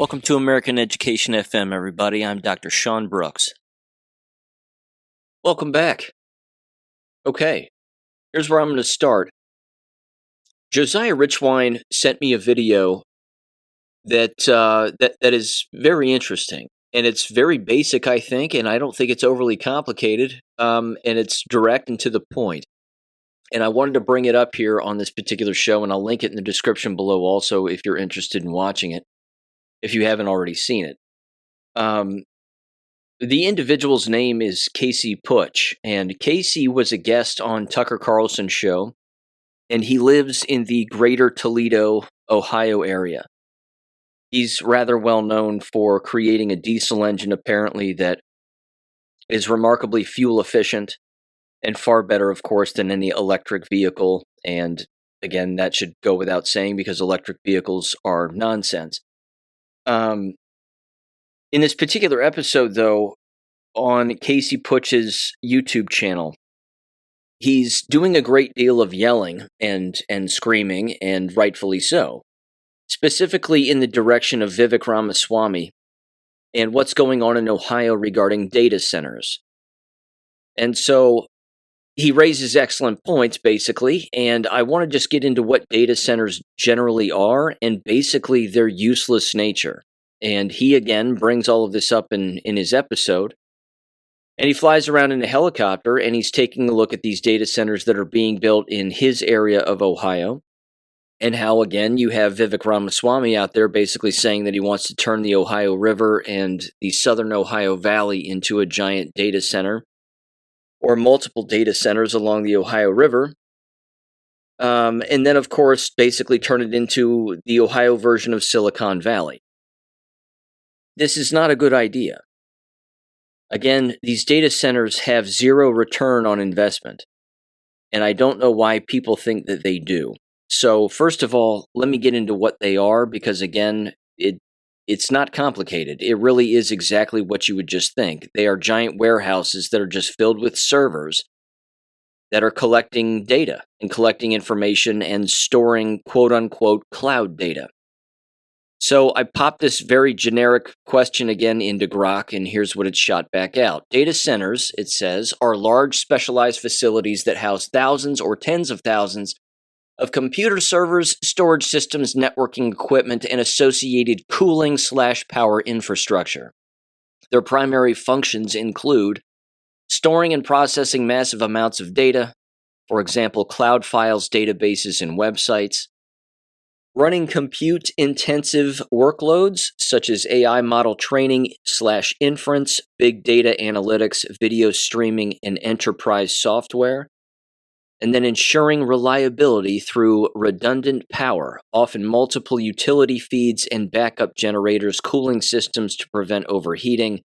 Welcome to American Education FM, everybody. I'm Dr. Sean Brooks. Welcome back. Okay, here's where I'm going to start. Josiah Richwine sent me a video that is very interesting, and it's very basic, I think, and I don't think it's overly complicated, and it's direct and to the point. And I wanted to bring it up here on this particular show, and I'll link it in the description below also if you're interested in watching it, if you haven't already seen it. The individual's name is Casey Putsch, and Casey was a guest on Tucker Carlson's show, and he lives in the greater Toledo, Ohio area. He's rather well known for creating a diesel engine, apparently, that is remarkably fuel efficient and far better, of course, than any electric vehicle. And again, that should go without saying because electric vehicles are nonsense. In this particular episode, though, on Casey Putsch's YouTube channel, he's doing a great deal of yelling and screaming, and rightfully so, specifically in the direction of Vivek Ramaswamy and what's going on in Ohio regarding data centers. And so he raises excellent points, basically, and I want to just get into what data centers generally are and basically their useless nature. And he, again, brings all of this up in his episode. And he flies around in a helicopter, and he's taking a look at these data centers that are being built in his area of Ohio, and how, again, you have Vivek Ramaswamy out there basically saying that he wants to turn the Ohio River and the southern Ohio Valley into a giant data center, or multiple data centers along the Ohio River, and then, of course, basically turn it into the Ohio version of Silicon Valley. This is not a good idea. Again, these data centers have zero return on investment, and I don't know why people think that they do. So, first of all, let me get into what they are, because again, it's not complicated. It really is exactly what you would just think. They are giant warehouses that are just filled with servers that are collecting data and collecting information and storing quote-unquote cloud data. So I popped this very generic question again into Grok, and here's what it shot back out. Data centers, it says, are large specialized facilities that house thousands or tens of thousands of computer servers, storage systems, networking equipment, and associated cooling/power infrastructure. Their primary functions include storing and processing massive amounts of data, for example, cloud files, databases, and websites, running compute-intensive workloads such as AI model training/inference, big data analytics, video streaming, and enterprise software, and then ensuring reliability through redundant power, often multiple utility feeds and backup generators, cooling systems to prevent overheating,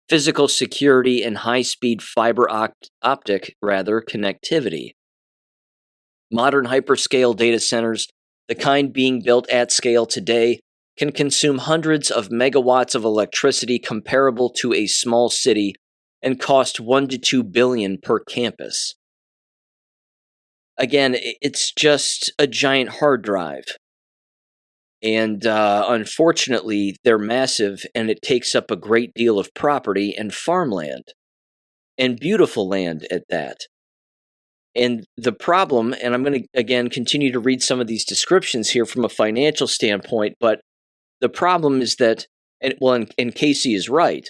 physical security, and high-speed fiber optic connectivity. Modern hyperscale data centers, the kind being built at scale today, can consume hundreds of megawatts of electricity comparable to a small city and cost $1 to $2 billion per campus. Again, it's just a giant hard drive. And unfortunately, they're massive, and it takes up a great deal of property and farmland, and beautiful land at that. And the problem, and I'm going to, again, continue to read some of these descriptions here from a financial standpoint, but the problem is that, and Casey is right,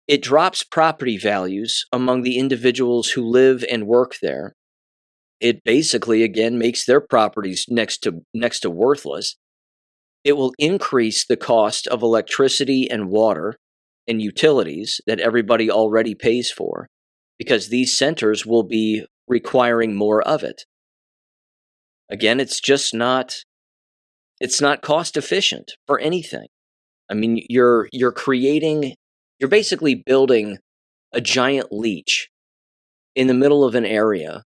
it drops property values among the individuals who live and work there. It basically, again, makes their properties next to worthless. It will increase the cost of electricity and water and utilities that everybody already pays for, because these centers will be requiring more of it. Again, it's not cost efficient for anything. I mean, you're basically building a giant leech in the middle of an area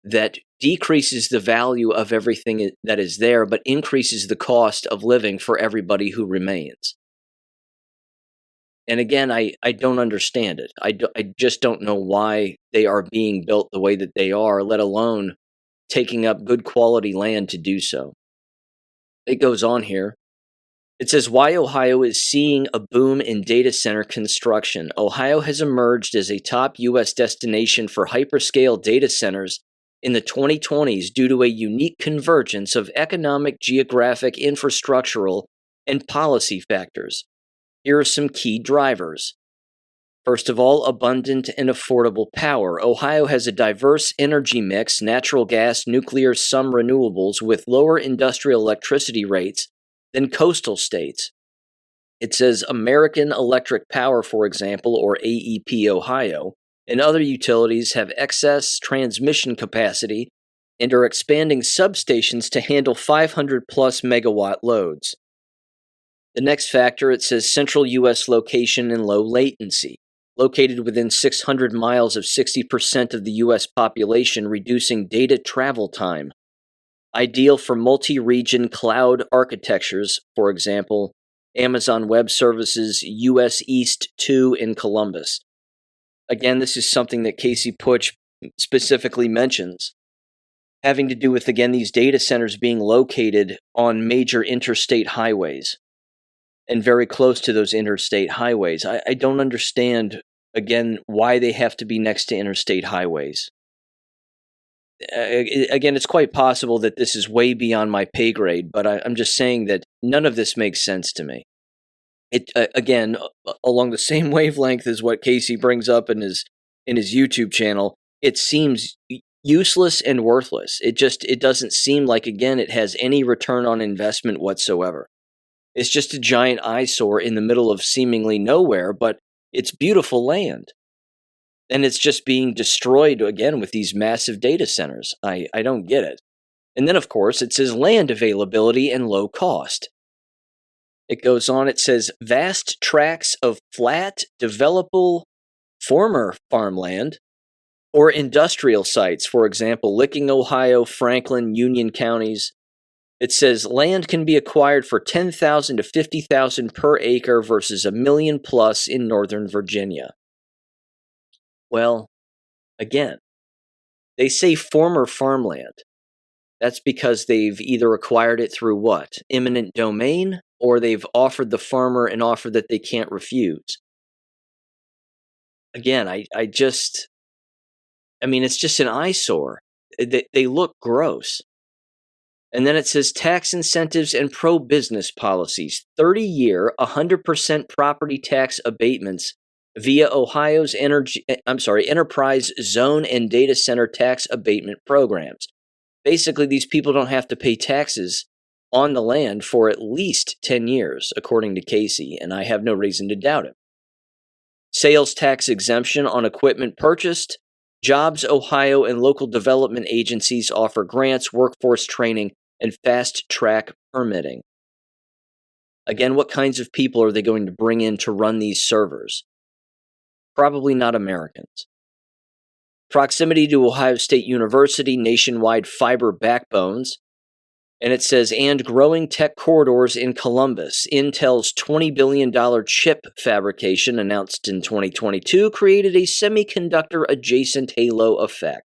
that decreases the value of everything that is there, but increases the cost of living for everybody who remains. And again, I don't understand it. I just don't know why they are being built the way that they are, let alone taking up good quality land to do so. It goes on here. It says why Ohio is seeing a boom in data center construction. Ohio has emerged as a top U.S. destination for hyperscale data centers in the 2020s due to a unique convergence of economic, geographic, infrastructural, and policy factors. Here are some key drivers. First of all, abundant and affordable power. Ohio has a diverse energy mix, natural gas, nuclear, some renewables, with lower industrial electricity rates than coastal states. It says American Electric Power, for example, or AEP Ohio, and other utilities have excess transmission capacity and are expanding substations to handle 500 plus megawatt loads. The next factor, it says central U.S. location and low latency. Located within 600 miles of 60% of the U.S. population, reducing data travel time. Ideal for multi-region cloud architectures, for example, Amazon Web Services US East 2 in Columbus. Again, this is something that Casey Putsch specifically mentions, having to do with, again, these data centers being located on major interstate highways and very close to those interstate highways. I don't understand, again, why they have to be next to interstate highways. Again, it's quite possible that this is way beyond my pay grade, but I'm just saying that none of this makes sense to me. It again, along the same wavelength as what Casey brings up in his YouTube channel, it seems useless and worthless. It doesn't seem like, again, it has any return on investment whatsoever. It's just a giant eyesore in the middle of seemingly nowhere, but it's beautiful land. And it's just being destroyed, again, with these massive data centers. I don't get it. And then, of course, it says land availability and low cost. It goes on, it says vast tracts of flat, developable former farmland or industrial sites, for example, Licking, Ohio, Franklin, Union counties. It says land can be acquired for $10,000 to $50,000 per acre versus $1 million plus in Northern Virginia. Well, again, they say former farmland. That's because they've either acquired it through what? Eminent domain, or they've offered the farmer an offer that they can't refuse. Again, it's just an eyesore. They look gross. And then it says tax incentives and pro-business policies. 30-year, 100% property tax abatements via Ohio's enterprise zone and data center tax abatement programs. Basically, these people don't have to pay taxes on the land for at least 10 years, according to Casey, and I have no reason to doubt him. Sales tax exemption on equipment purchased. Jobs Ohio and local development agencies offer grants, workforce training, and fast-track permitting. Again, what kinds of people are they going to bring in to run these servers? Probably not Americans. Proximity to Ohio State University, nationwide fiber backbones. And it says, and growing tech corridors in Columbus. Intel's $20 billion chip fabrication announced in 2022 created a semiconductor-adjacent halo effect.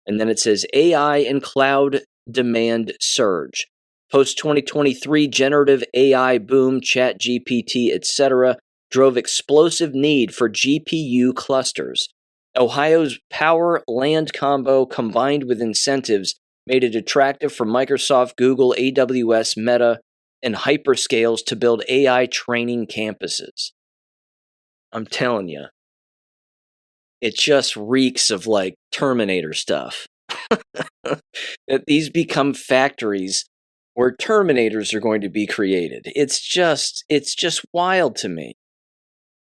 And then it says, AI and cloud demand surge. Post-2023 generative AI boom, ChatGPT, etc., drove explosive need for GPU clusters. Ohio's power land combo combined with incentives made it attractive for Microsoft, Google, AWS, Meta, and hyperscales to build AI training campuses. I'm telling you, it just reeks of like Terminator stuff. That these become factories where Terminators are going to be created. It's just wild to me.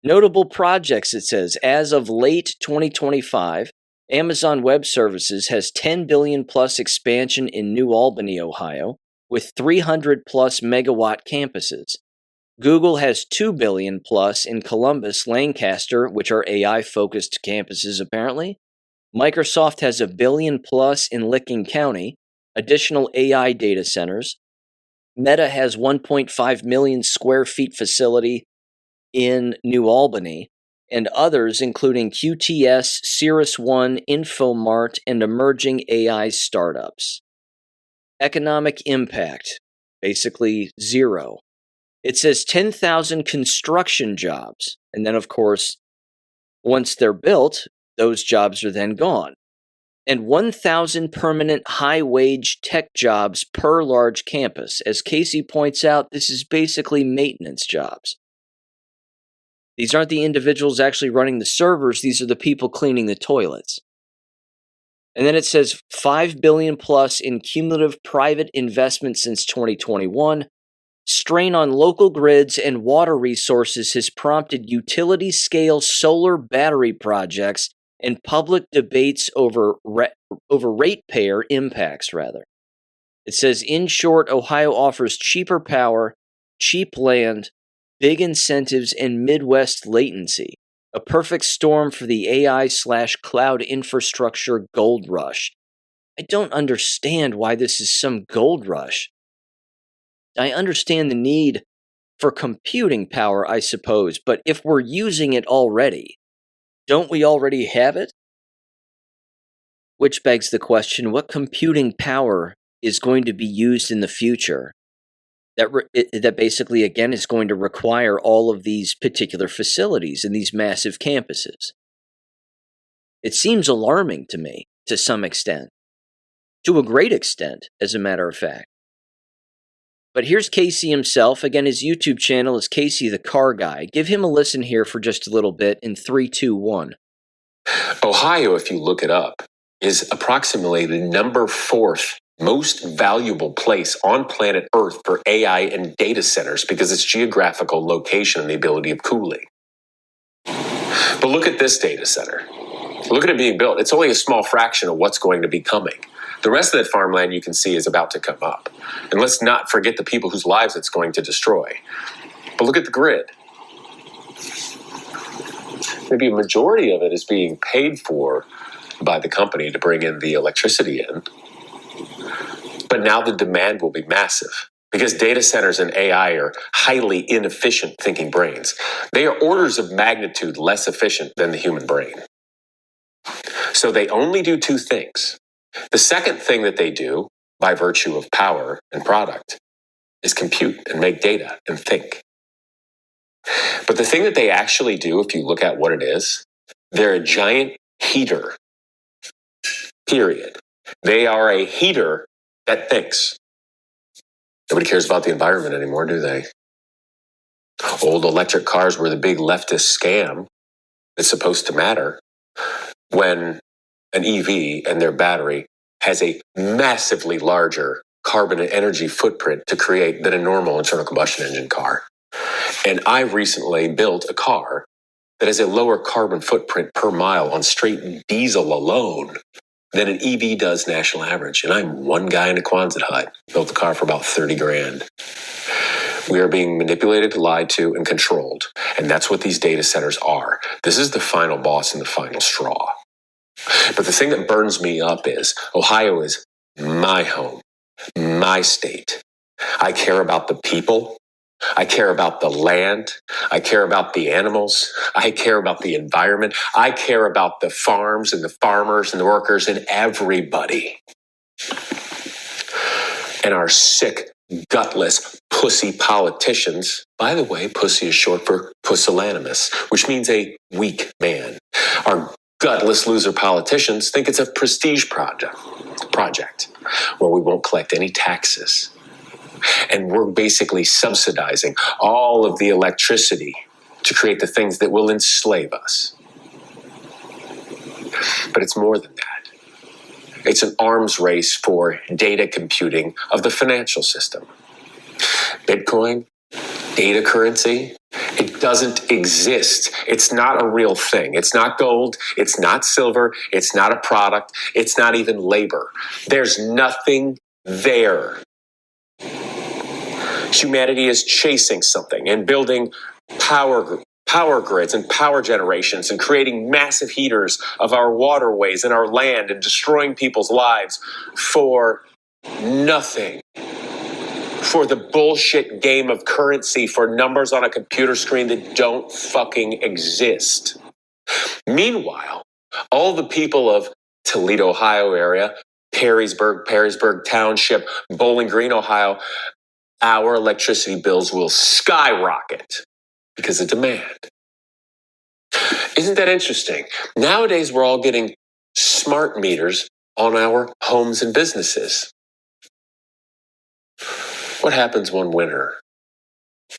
Notable projects, it says, as of late 2025, Amazon Web Services has 10 billion plus expansion in New Albany, Ohio, with 300 plus megawatt campuses. Google has 2 billion plus in Columbus, Lancaster, which are AI-focused campuses apparently. Microsoft has 1 billion plus in Licking County, additional AI data centers. Meta has 1.5 million square feet facility in New Albany, and others including QTS, Cirrus One, Infomart, and emerging AI startups. Economic impact, basically zero. It says 10,000 construction jobs. And then, of course, once they're built, those jobs are then gone. And 1,000 permanent high-wage tech jobs per large campus. As Casey points out, this is basically maintenance jobs. These aren't the individuals actually running the servers. These are the people cleaning the toilets. And then it says $5 billion plus in cumulative private investment since 2021. Strain on local grids and water resources has prompted utility-scale solar battery projects and public debates over ratepayer impacts, rather. It says, in short, Ohio offers cheaper power, cheap land, big incentives, and Midwest latency. A perfect storm for the AI/cloud infrastructure gold rush. I don't understand why this is some gold rush. I understand the need for computing power, I suppose, but if we're using it already, don't we already have it? Which begs the question, what computing power is going to be used in the future that basically, again, is going to require all of these particular facilities and these massive campuses? It seems alarming to me, to some extent. To a great extent, as a matter of fact. But here's Casey himself. Again, his YouTube channel is Casey the Car Guy. Give him a listen here for just a little bit in 3, 2, 1. Ohio, if you look it up, is approximately the number 4th most valuable place on planet Earth for AI and data centers because its geographical location and the ability of cooling. But look at this data center. Look at it being built. It's only a small fraction of what's going to be coming. The rest of that farmland you can see is about to come up. And let's not forget the people whose lives it's going to destroy. But look at the grid. Maybe a majority of it is being paid for by the company to bring in the electricity in. But now the demand will be massive because data centers and AI are highly inefficient thinking brains. They are orders of magnitude less efficient than the human brain. So they only do 2 things. The second thing that they do, by virtue of power and product, is compute and make data and think. But the thing that they actually do, if you look at what it is, they're a giant heater. Period. They are a heater that thinks. Nobody cares about the environment anymore, do they? Old electric cars were the big leftist scam that's supposed to matter when an EV and their battery has a massively larger carbon and energy footprint to create than a normal internal combustion engine car. And I recently built a car that has a lower carbon footprint per mile on straight diesel alone than an EV does national average. And I'm one guy in a Quonset hut. Built the car for about 30 grand. We are being manipulated, lied to, and controlled. And that's what these data centers are. This is the final boss and the final straw. But the thing that burns me up is Ohio is my home, my state. I care about the people. I care about the land. I care about the animals. I care about the environment. I care about the farms and the farmers and the workers and everybody. And our sick, gutless, pussy politicians, by the way, pussy is short for pusillanimous, which means a weak man. Our gutless loser politicians think it's a prestige project where we won't collect any taxes. And we're basically subsidizing all of the electricity to create the things that will enslave us. But it's more than that. It's an arms race for data computing of the financial system. Bitcoin, data currency, it doesn't exist. It's not a real thing. It's not gold. It's not silver. It's not a product. It's not even labor. There's nothing there. Humanity is chasing something and building power grids and power generations and creating massive heaters of our waterways and our land and destroying people's lives for nothing. For the bullshit game of currency, for numbers on a computer screen that don't fucking exist. Meanwhile, all the people of Toledo, Ohio area, Perrysburg Township, Bowling Green, Ohio, our electricity bills will skyrocket because of demand. Isn't that interesting? Nowadays, we're all getting smart meters on our homes and businesses. What happens one winter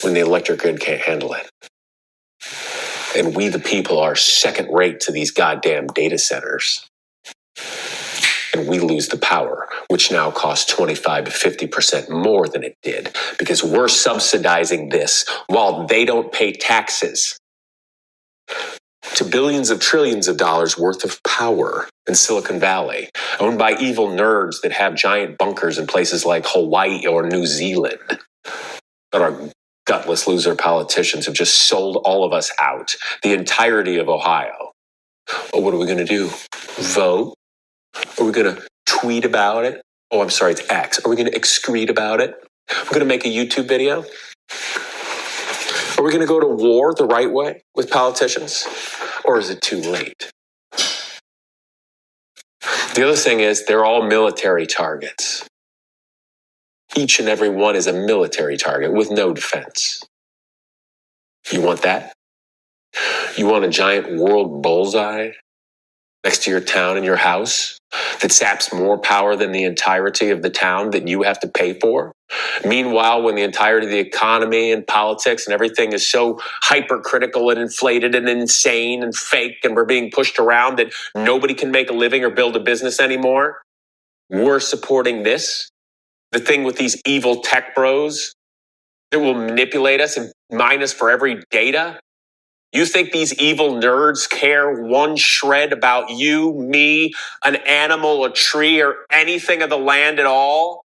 when the electric grid can't handle it? And we, the people, are second rate to these goddamn data centers. And we lose the power, which now costs 25 to 50% more than it did because we're subsidizing this while they don't pay taxes to billions of trillions of dollars worth of power in Silicon Valley, owned by evil nerds that have giant bunkers in places like Hawaii or New Zealand. But our gutless loser politicians have just sold all of us out, the entirety of Ohio. Well, what are we going to do? Vote? Are we going to tweet about it? Oh, I'm sorry, it's X. Are we going to excrete about it? We're going to make a YouTube video? Are we going to go to war the right way with politicians? Or is it too late? The other thing is they're all military targets. Each and every one is a military target with no defense. You want that? You want a giant world bullseye next to your town and your house that saps more power than the entirety of the town that you have to pay for? Meanwhile, when the entirety of the economy and politics and everything is so hypercritical and inflated and insane and fake and we're being pushed around that nobody can make a living or build a business anymore, we're supporting this, the thing with these evil tech bros that will manipulate us and mine us for every data. You think these evil nerds care one shred about you, me, an animal, a tree, or anything of the land at all?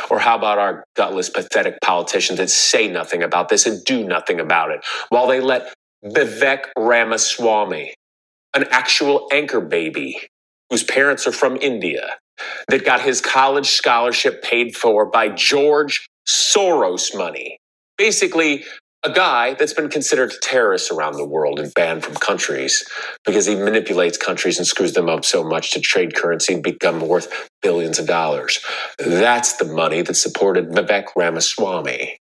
Or how about our gutless, pathetic politicians that say nothing about this and do nothing about it, while they let Vivek Ramaswamy, an actual anchor baby whose parents are from India, that got his college scholarship paid for by George Soros money. Basically, a guy that's been considered a terrorist around the world and banned from countries because he manipulates countries and screws them up so much to trade currency and become worth billions of dollars. That's the money that supported Vivek Ramaswamy.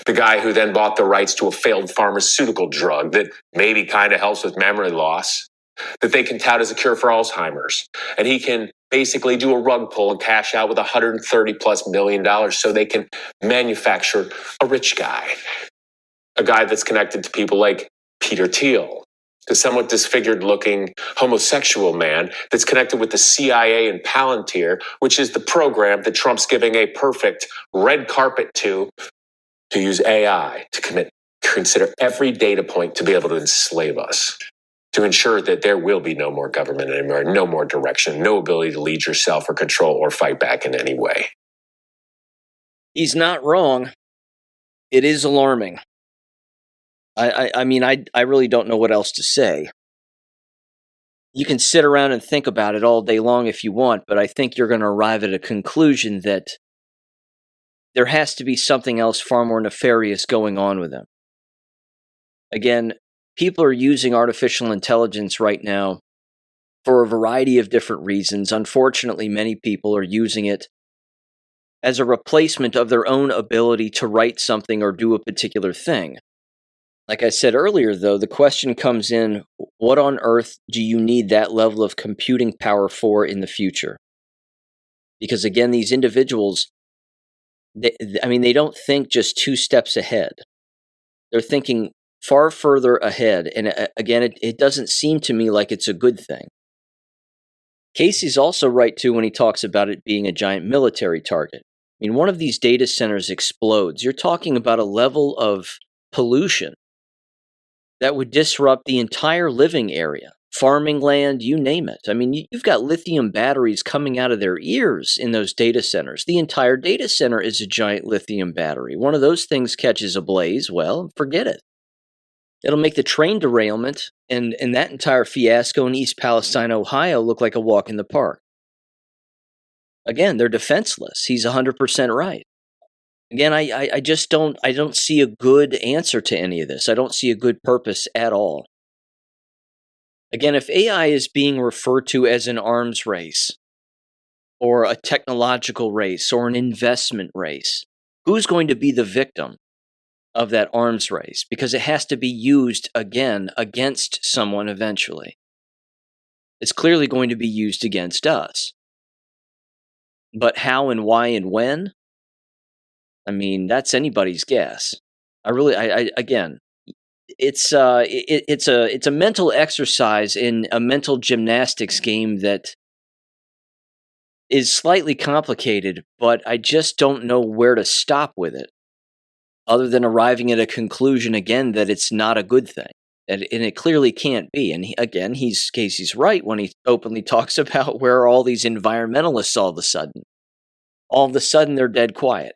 The guy who then bought the rights to a failed pharmaceutical drug that maybe kind of helps with memory loss, that they can tout as a cure for Alzheimer's. And he can basically do a rug pull and cash out with $130+ million so they can manufacture a rich guy. A guy that's connected to people like Peter Thiel, the somewhat disfigured looking homosexual man that's connected with the CIA and Palantir, which is the program that Trump's giving a perfect red carpet to use AI to consider every data point to be able to enslave us, to ensure that there will be no more government anymore, no more direction, no ability to lead yourself or control or fight back in any way. He's not wrong. It is alarming. I mean, I really don't know what else to say. You can sit around and think about it all day long if you want, but I think you're going to arrive at a conclusion that there has to be something else far more nefarious going on with them. Again, people are using artificial intelligence right now for a variety of different reasons. Unfortunately, many people are using it as a replacement of their own ability to write something or do a particular thing. Like I said earlier, though, the question comes in, what on earth do you need that level of computing power for in the future? Because again, these individuals, they don't think just 2 steps ahead. They're thinking far further ahead. And again, it doesn't seem to me like it's a good thing. Casey's also right, too, when he talks about it being a giant military target. I mean, one of these data centers explodes. You're talking about a level of pollution that would disrupt the entire living area, farming land, you name it. I mean, you've got lithium batteries coming out of their ears in those data centers. The entire data center is a giant lithium battery. One of those things catches a blaze, well, forget it. It'll make the train derailment and that entire fiasco in East Palestine, Ohio, look like a walk in the park. Again, they're defenseless. He's 100% right. Again, I just don't see a good answer to any of this. I don't see a good purpose at all. Again, if AI is being referred to as an arms race, or a technological race or an investment race, who's going to be the victim of that arms race? Because it has to be used again against someone eventually. It's clearly going to be used against us. But how and why and when? I mean, that's anybody's guess. Again, it's a mental exercise in a mental gymnastics game that is slightly complicated, but I just don't know where to stop with it, other than arriving at a conclusion again that it's not a good thing, and it clearly can't be. And Casey's right when he openly talks about where are all these environmentalists all of a sudden. All of a sudden, they're dead quiet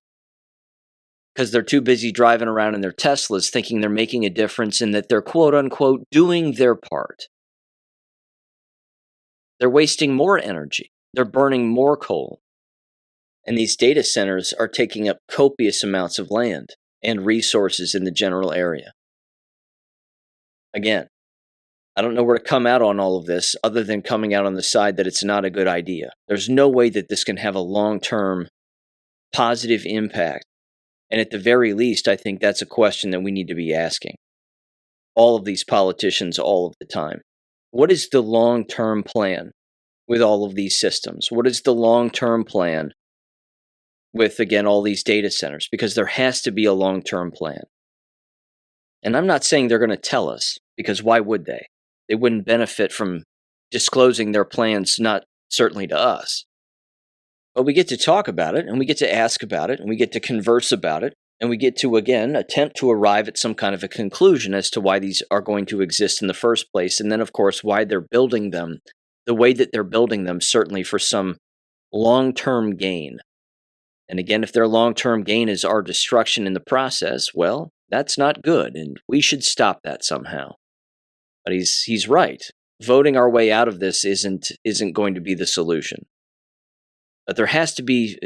because they're too busy driving around in their Teslas thinking they're making a difference and that they're quote-unquote doing their part. They're wasting more energy. They're burning more coal. And these data centers are taking up copious amounts of land and resources in the general area. Again, I don't know where to come out on all of this other than coming out on the side that it's not a good idea. There's no way that this can have a long-term positive impact. And at the very least, I think that's a question that we need to be asking all of these politicians all of the time. What is the long-term plan with all of these systems? What is the long-term plan with, again, all these data centers? Because there has to be a long-term plan. And I'm not saying they're going to tell us, because why would they? They wouldn't benefit from disclosing their plans, not certainly to us. But we get to talk about it, and we get to ask about it, and we get to converse about it, and we get to, again, attempt to arrive at some kind of a conclusion as to why these are going to exist in the first place, and then, of course, why they're building them the way that they're building them, certainly for some long-term gain. And again, if their long-term gain is our destruction in the process, well, that's not good, and we should stop that somehow. But he's right. Voting our way out of this isn't going to be the solution. But there has to be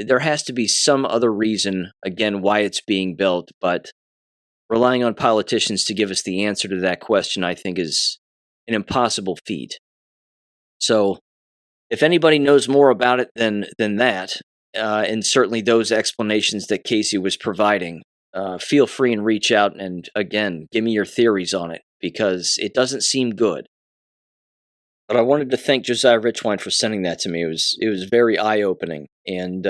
some other reason, again, why it's being built. But relying on politicians to give us the answer to that question, I think, is an impossible feat. So, if anybody knows more about it than that, and certainly those explanations that Casey was providing, feel free and reach out and, again, give me your theories on it, because it doesn't seem good. But I wanted to thank Josiah Richwine for sending that to me. It was very eye-opening. And,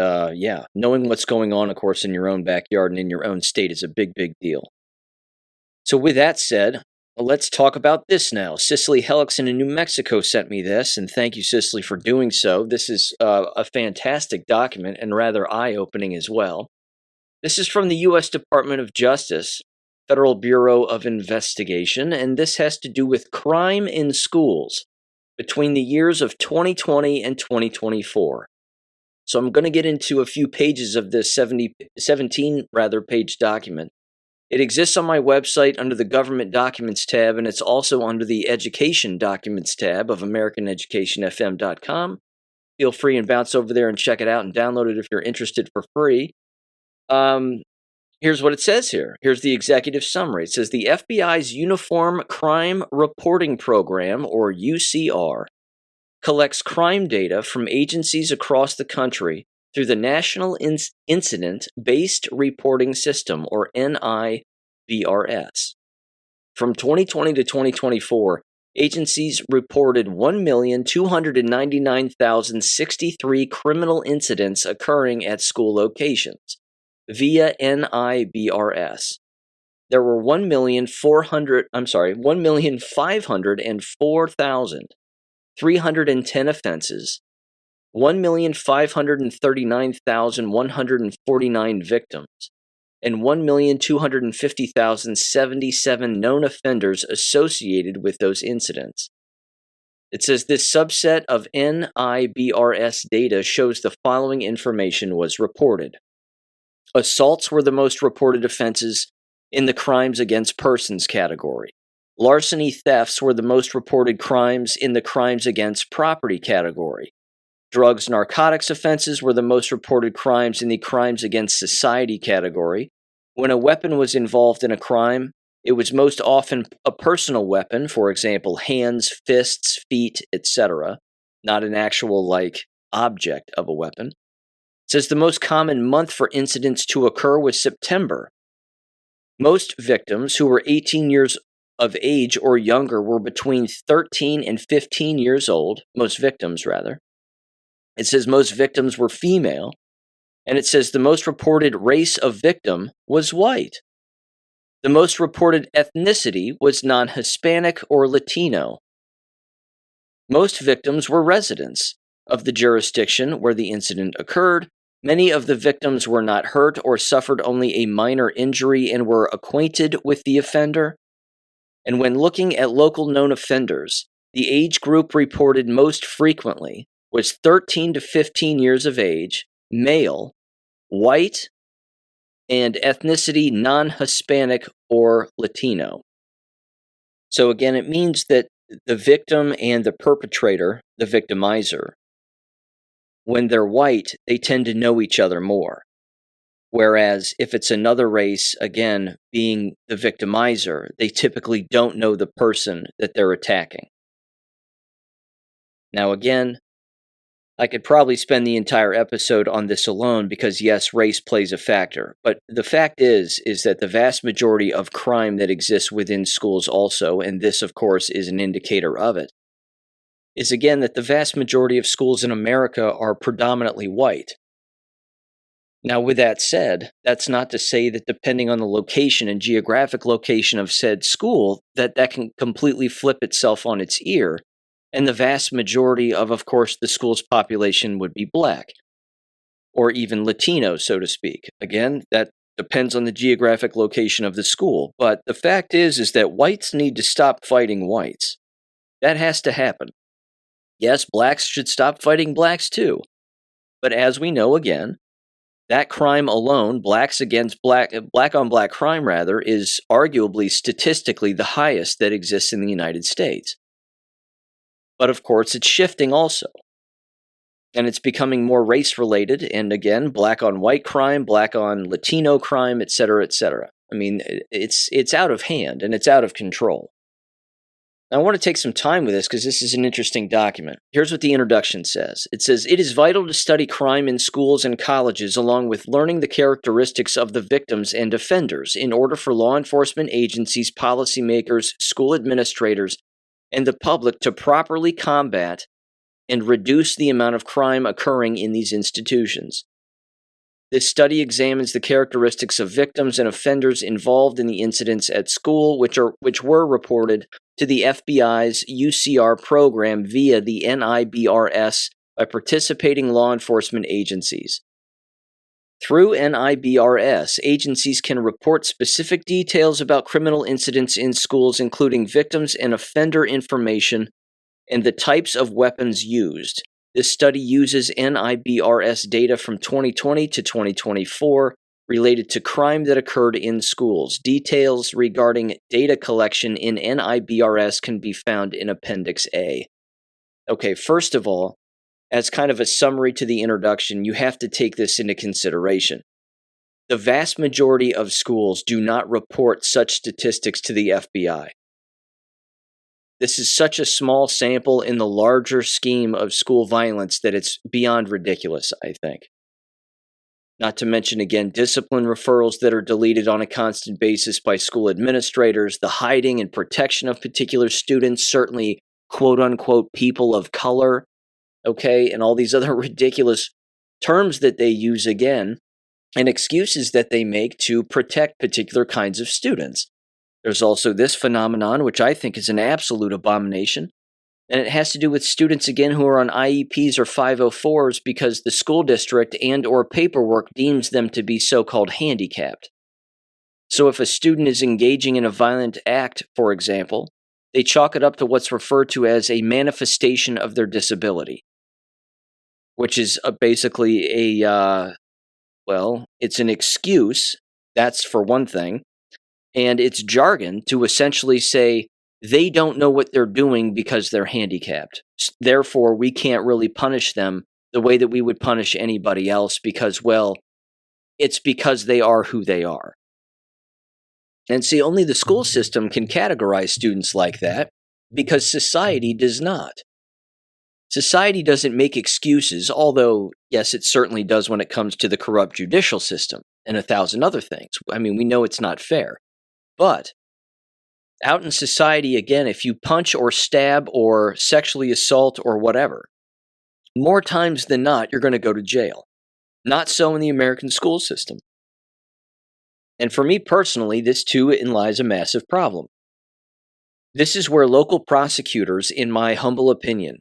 knowing what's going on, of course, in your own backyard and in your own state is a big, big deal. So with that said, let's talk about this now. Cicely Hellickson in New Mexico sent me this, and thank you, Cicely, for doing so. This is a fantastic document and rather eye-opening as well. This is from the U.S. Department of Justice, Federal Bureau of Investigation, and this has to do with crime in schools between the years of 2020 and 2024. So I'm going to get into a few pages of this 17-page document. It exists on my website under the Government Documents tab, and it's also under the Education Documents tab of AmericanEducationFM.com. Feel free and bounce over there and check it out and download it if you're interested for free. Here's what it says here. Here's the executive summary. It says the FBI's Uniform Crime Reporting Program, or UCR, collects crime data from agencies across the country through the National Incident-Based Reporting System, or NIBRS. From 2020 to 2024, agencies reported 1,299,063 criminal incidents occurring at school locations via NIBRS. There were 1,504,310 offenses, 1,539,149 victims, and 1,250,077 known offenders associated with those incidents. It says this subset of NIBRS data shows the following information was reported. Assaults were the most reported offenses in the crimes against persons category. Larceny thefts were the most reported crimes in the crimes against property category. Drugs, narcotics offenses were the most reported crimes in the crimes against society category. When a weapon was involved in a crime, it was most often a personal weapon, for example, hands, fists, feet, etc., not an actual, object of a weapon. It says the most common month for incidents to occur was September. Most victims who were 18 years of age or younger were between 13 and 15 years old. Most victims, rather. It says most victims were female. And it says the most reported race of victim was white. The most reported ethnicity was non-Hispanic or Latino. Most victims were residents of the jurisdiction where the incident occurred. Many of the victims were not hurt or suffered only a minor injury and were acquainted with the offender. And when looking at local known offenders, the age group reported most frequently was 13 to 15 years of age, male, white, and ethnicity non-Hispanic or Latino. So again, it means that the victim and the perpetrator, the victimizer, when they're white, they tend to know each other more. Whereas if it's another race, again, being the victimizer, they typically don't know the person that they're attacking. Now again, I could probably spend the entire episode on this alone because, yes, race plays a factor. But the fact is that the vast majority of crime that exists within schools also, and this, of course, is an indicator of it, is again that the vast majority of schools in America are predominantly white. Now, with that said, that's not to say that depending on the location and geographic location of said school, that can completely flip itself on its ear. And the vast majority of course, the school's population would be black, or even Latino, so to speak. Again, that depends on the geographic location of the school. But the fact is that whites need to stop fighting whites. That has to happen. Yes, blacks should stop fighting blacks too. But as we know, again, that crime alone, black on black crime rather, is arguably statistically the highest that exists in the United States. But of course, it's shifting also. And it's becoming more race-related, and again, black on white crime, black on Latino crime, etc., etc. I mean, it's out of hand, and it's out of control. Now, I want to take some time with this because this is an interesting document. Here's what the introduction says. It says, "It is vital to study crime in schools and colleges along with learning the characteristics of the victims and offenders in order for law enforcement agencies, policymakers, school administrators, and the public to properly combat and reduce the amount of crime occurring in these institutions. This study examines the characteristics of victims and offenders involved in the incidents at school, which were reported to the FBI's UCR program via the NIBRS by participating law enforcement agencies. Through NIBRS, agencies can report specific details about criminal incidents in schools, including victims and offender information and the types of weapons used. This study uses NIBRS data from 2020 to 2024 related to crime that occurred in schools. Details regarding data collection in NIBRS can be found in Appendix A." Okay, first of all, as kind of a summary to the introduction, you have to take this into consideration. The vast majority of schools do not report such statistics to the FBI. This is such a small sample in the larger scheme of school violence that it's beyond ridiculous, I think. Not to mention, again, discipline referrals that are deleted on a constant basis by school administrators, the hiding and protection of particular students, certainly quote-unquote people of color, okay, and all these other ridiculous terms that they use again, and excuses that they make to protect particular kinds of students. There's also this phenomenon, which I think is an absolute abomination, and it has to do with students, again, who are on IEPs or 504s because the school district and or paperwork deems them to be so-called handicapped. So if a student is engaging in a violent act, for example, they chalk it up to what's referred to as a manifestation of their disability, which is basically it's an excuse, that's for one thing, and it's jargon to essentially say they don't know what they're doing because they're handicapped. Therefore, we can't really punish them the way that we would punish anybody else because, well, it's because they are who they are. And see, only the school system can categorize students like that because society does not. Society doesn't make excuses, although, yes, it certainly does when it comes to the corrupt judicial system and 1,000 other things. I mean, we know it's not fair. But out in society, again, if you punch or stab or sexually assault or whatever, more times than not, you're going to go to jail. Not so in the American school system. And for me personally, this too lies a massive problem. This is where local prosecutors, in my humble opinion,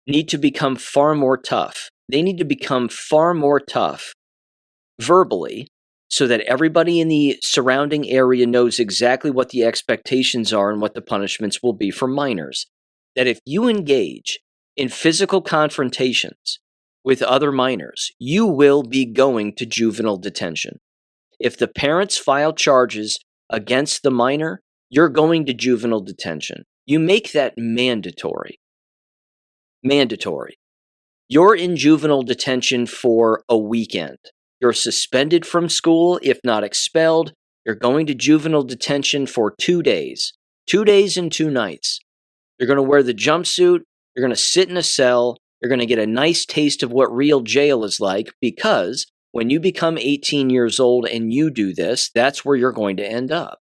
need to become far more tough. They need to become far more tough verbally so that everybody in the surrounding area knows exactly what the expectations are and what the punishments will be for minors. That if you engage in physical confrontations with other minors, you will be going to juvenile detention. If the parents file charges against the minor, you're going to juvenile detention. You make that mandatory. Mandatory. You're in juvenile detention for a weekend. You're suspended from school, if not expelled. You're going to juvenile detention for 2 days. 2 days and 2 nights. You're going to wear the jumpsuit. You're going to sit in a cell. You're going to get a nice taste of what real jail is like, because when you become 18 years old and you do this, that's where you're going to end up.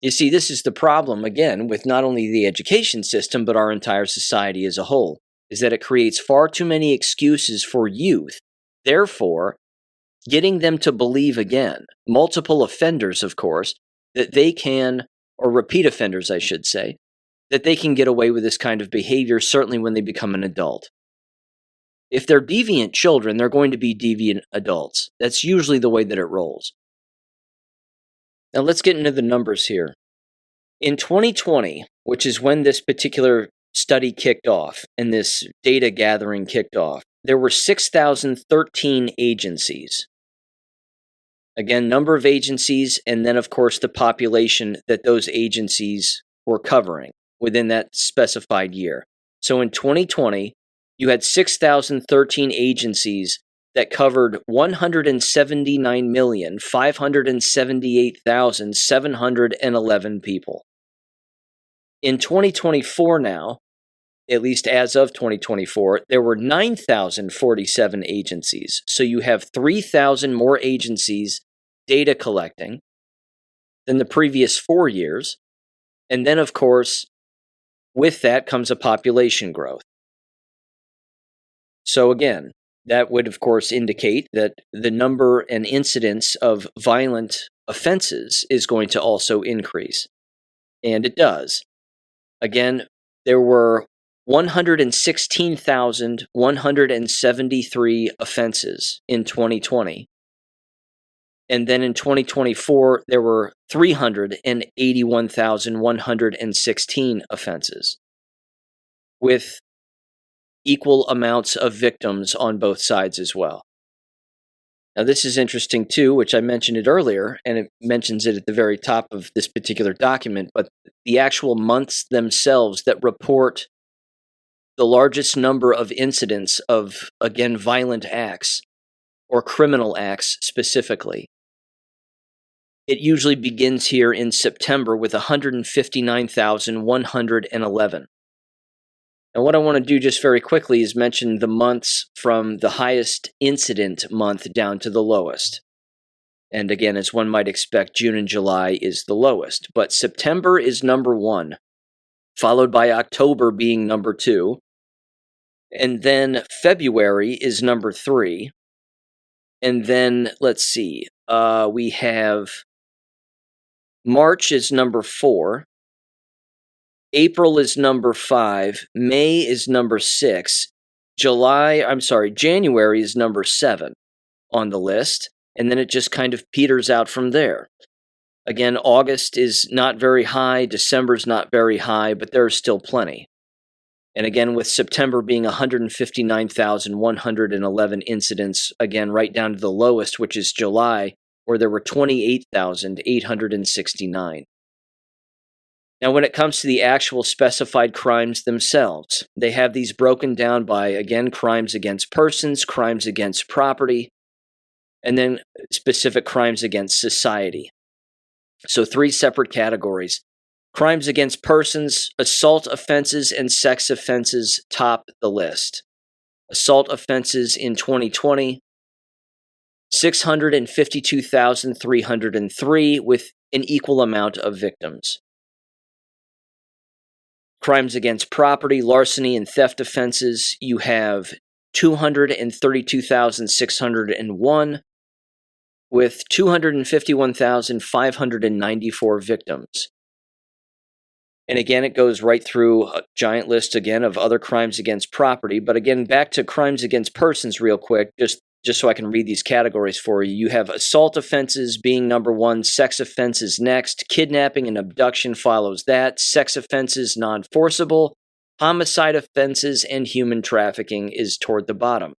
You see, this is the problem, again, with not only the education system, but our entire society as a whole, is that it creates far too many excuses for youth. Therefore, getting them to believe again, multiple offenders, of course, that they can, or repeat offenders, I should say, that they can get away with this kind of behavior, certainly when they become an adult. If they're deviant children, they're going to be deviant adults. That's usually the way that it rolls. Now let's get into the numbers here. In 2020, which is when this particular study kicked off and this data gathering kicked off, there were 6,013 agencies. Again, number of agencies, and then, of course, the population that those agencies were covering within that specified year. So in 2020, you had 6,013 agencies that covered 179,578,711 people. In 2024 now, at least as of 2024, there were 9,047 agencies. So you have 3,000 more agencies data collecting than the previous 4 years. And then, of course, with that comes a population growth. So again, that would, of course, indicate that the number and incidence of violent offenses is going to also increase. And it does. Again, there were 116,173 offenses in 2020. And then in 2024, there were 381,116 offenses, with equal amounts of victims on both sides as well. Now, this is interesting too, which I mentioned it earlier, and it mentions it at the very top of this particular document, but the actual months themselves that report the largest number of incidents of, again, violent acts or criminal acts specifically. It usually begins here in September with 159,111. And what I want to do just very quickly is mention the months from the highest incident month down to the lowest. And again, as one might expect, June and July is the lowest. But September is number 1, followed by October being number 2. And then February is number 3. And then, let's see, we have March is number 4. April is number 5. May is number 6. January is number 7 on the list. And then it just kind of peters out from there. Again, August is not very high. December's not very high, but there are still plenty. And again, with September being 159,111 incidents, again, right down to the lowest, which is July, where there were 28,869. Now, when it comes to the actual specified crimes themselves, they have these broken down by, again, crimes against persons, crimes against property, and then specific crimes against society. So 3 separate categories. Crimes against persons, assault offenses, and sex offenses top the list. Assault offenses in 2020, 652,303 with an equal amount of victims. Crimes against property, larceny, and theft offenses, you have 232,601 with 251,594 victims. And again, it goes right through a giant list again of other crimes against property. But again, back to crimes against persons real quick, just so I can read these categories for you. You have assault offenses being number one, sex offenses next, kidnapping and abduction follows that, sex offenses non-forcible, homicide offenses, and human trafficking is toward the bottom.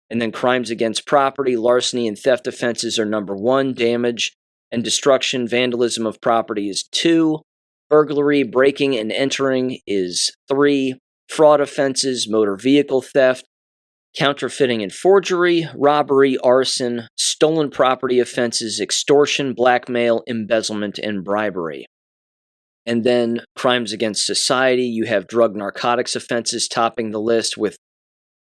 And then crimes against property, larceny, and theft offenses are number one, damage and destruction, vandalism of property is two, burglary, breaking and entering is three, fraud offenses, motor vehicle theft, counterfeiting and forgery, robbery, arson, stolen property offenses, extortion, blackmail, embezzlement, and bribery. And then crimes against society, you have drug narcotics offenses topping the list with,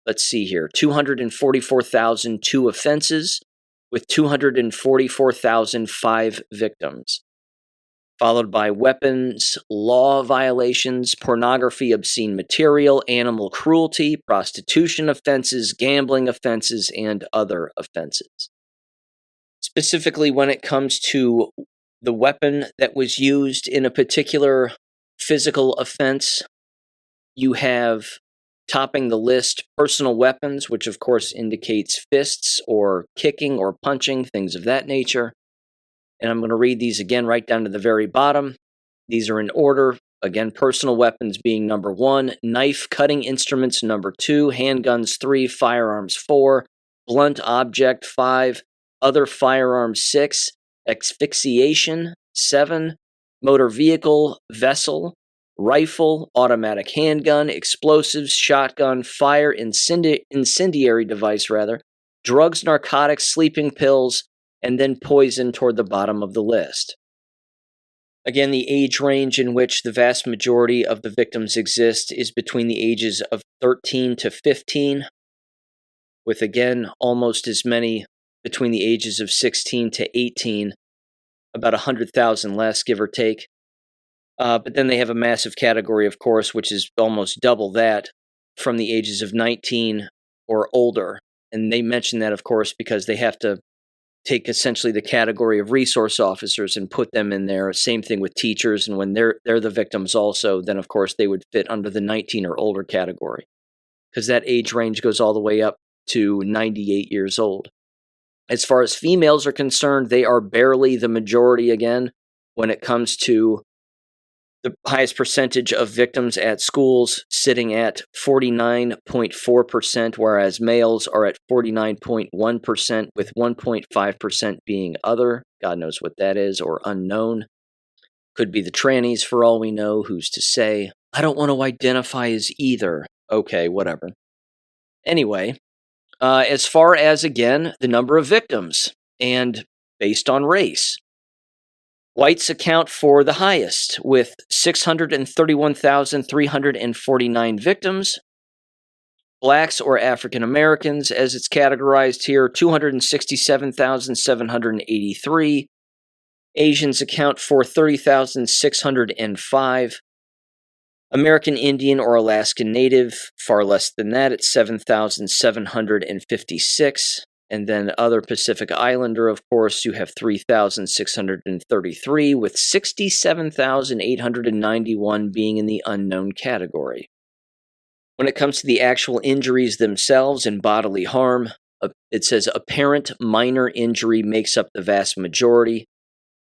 let's see here, 244,002 offenses with 244,005 victims. Followed by weapons, law violations, pornography, obscene material, animal cruelty, prostitution offenses, gambling offenses, and other offenses. Specifically, when it comes to the weapon that was used in a particular physical offense, you have topping the list personal weapons, which of course indicates fists or kicking or punching, things of that nature. And I'm going to read these again right down to the very bottom. These are in order. Again, personal weapons being number one, knife, cutting instruments number two, handguns 3, firearms 4, blunt object 5, other firearms 6, asphyxiation 7, motor vehicle, vessel, rifle, automatic handgun, explosives, shotgun, fire, incendiary device, drugs, narcotics, sleeping pills, and then poison toward the bottom of the list. Again, the age range in which the vast majority of the victims exist is between the ages of 13 to 15, with again almost as many between the ages of 16 to 18, about 100,000 less, give or take. But then they have a massive category, of course, which is almost double that, from the ages of 19 or older. And they mention that, of course, because they have to take essentially the category of resource officers and put them in there. Same thing with teachers, and when they're the victims also, then of course they would fit under the 19 or older category, because that age range goes all the way up to 98 years old. As far as females are concerned, they are barely the majority again when it comes to the highest percentage of victims at schools, sitting at 49.4%, whereas males are at 49.1%, with 1.5% being other. God knows what that is, or unknown. Could be the trannies for all we know, who's to say. I don't want to identify as either. Okay, whatever. Anyway, as far as, again, the number of victims, and based on race, whites account for the highest, with 631,349 victims. Blacks or African Americans, as it's categorized here, 267,783. Asians account for 30,605. American Indian or Alaskan Native, far less than that, at 7,756. And then other Pacific Islander, of course, you have 3,633, with 67,891 being in the unknown category. When it comes to the actual injuries themselves and bodily harm, it says apparent minor injury makes up the vast majority,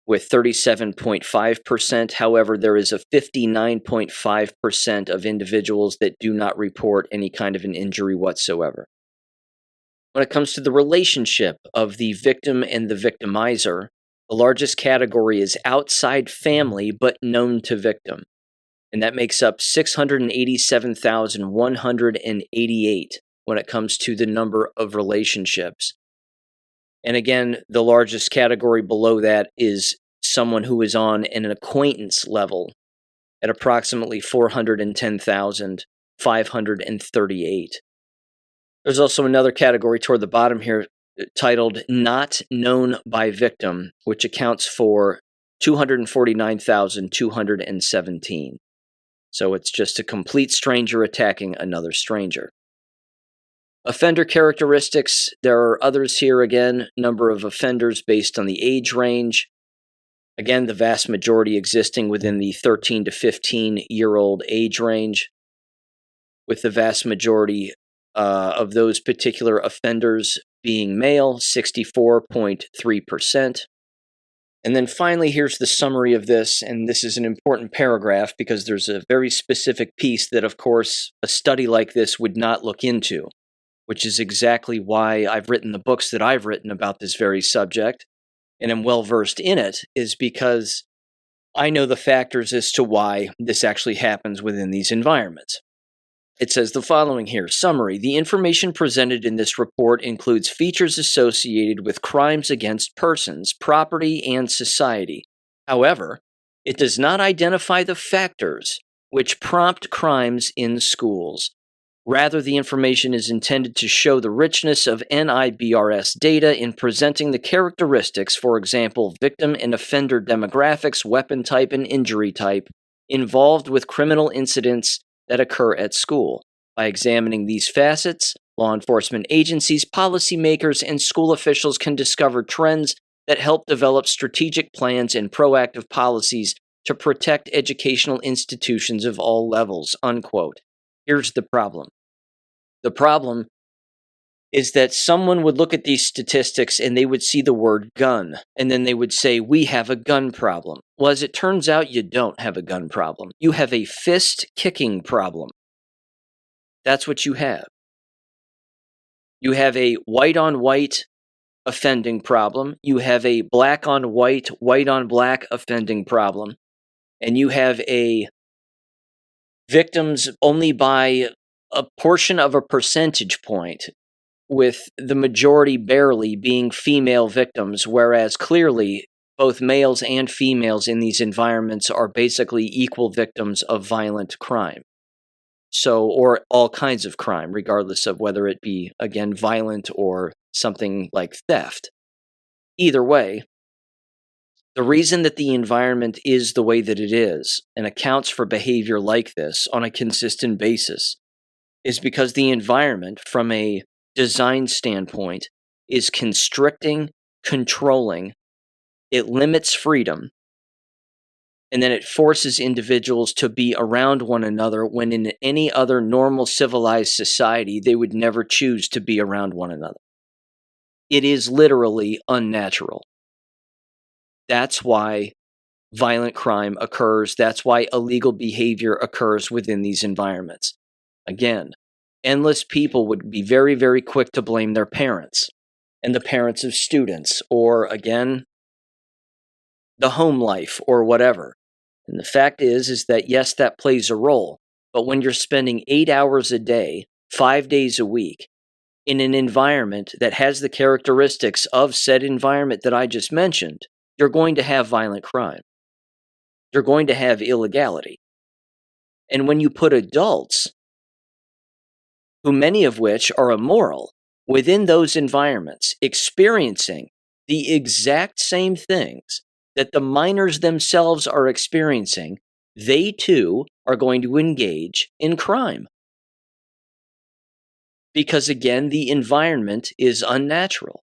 with 37.5%. However, there is a 59.5% of individuals that do not report any kind of an injury whatsoever. When it comes to the relationship of the victim and the victimizer, the largest category is outside family but known to victim. And that makes up 687,188 when it comes to the number of relationships. And again, the largest category below that is someone who is on an acquaintance level at approximately 410,538. There's also another category toward the bottom here titled Not Known by Victim, which accounts for 249,217. So it's just a complete stranger attacking another stranger. Offender characteristics, there are others here again. Number of offenders based on the age range. Again, the vast majority existing within the 13 to 15-year-old age range, with the vast majority of those particular offenders being male, 64.3%. And then finally, here's the summary of this, and this is an important paragraph because there's a very specific piece that, of course, a study like this would not look into, which is exactly why I've written the books that I've written about this very subject, and am well-versed in it, is because I know the factors as to why this actually happens within these environments. It says the following here. Summary. The information presented in this report includes features associated with crimes against persons, property, and society. However, it does not identify the factors which prompt crimes in schools. Rather, the information is intended to show the richness of NIBRS data in presenting the characteristics, for example, victim and offender demographics, weapon type, and injury type, involved with criminal incidents that occur at school. By examining these facets, law enforcement agencies, policymakers, and school officials can discover trends that help develop strategic plans and proactive policies to protect educational institutions of all levels, unquote. Here's the problem. The problem is that someone would look at these statistics and they would see the word gun, and then they would say, we have a gun problem. Well, as it turns out, you don't have a gun problem. You have a fist-kicking problem. That's what you have. You have a white-on-white offending problem. You have a black-on-white, white-on-black offending problem. And you have a victims only by a portion of a percentage point, with the majority barely being female victims, whereas clearly both males and females in these environments are basically equal victims of violent crime. So, or all kinds of crime, regardless of whether it be, again, violent or something like theft. Either way, the reason that the environment is the way that it is and accounts for behavior like this on a consistent basis is because the environment, from a design standpoint, is constricting, controlling, it limits freedom, and then it forces individuals to be around one another when in any other normal civilized society they would never choose to be around one another. It is literally unnatural. That's why violent crime occurs. That's why illegal behavior occurs within these environments. Again, endless people would be very, very quick to blame their parents and the parents of students, or again, the home life or whatever. And the fact is that yes, that plays a role, but when you're spending 8 hours a day, 5 days a week, in an environment that has the characteristics of said environment that I just mentioned, you're going to have violent crime. You're going to have illegality. And when you put adults, who many of which are immoral, within those environments, experiencing the exact same things that the minors themselves are experiencing, they too are going to engage in crime. Because again, the environment is unnatural.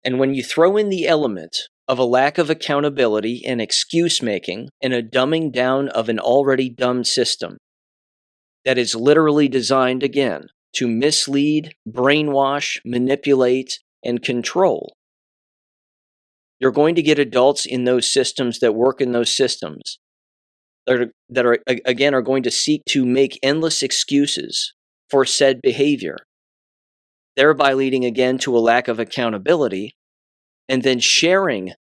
And when you throw in the element of a lack of accountability and excuse making and a dumbing down of an already dumb system that is literally designed, again, to mislead, brainwash, manipulate, and control, you're going to get adults in those systems that work in those systems that are again, are going to seek to make endless excuses for said behavior, thereby leading again to a lack of accountability, and then sharing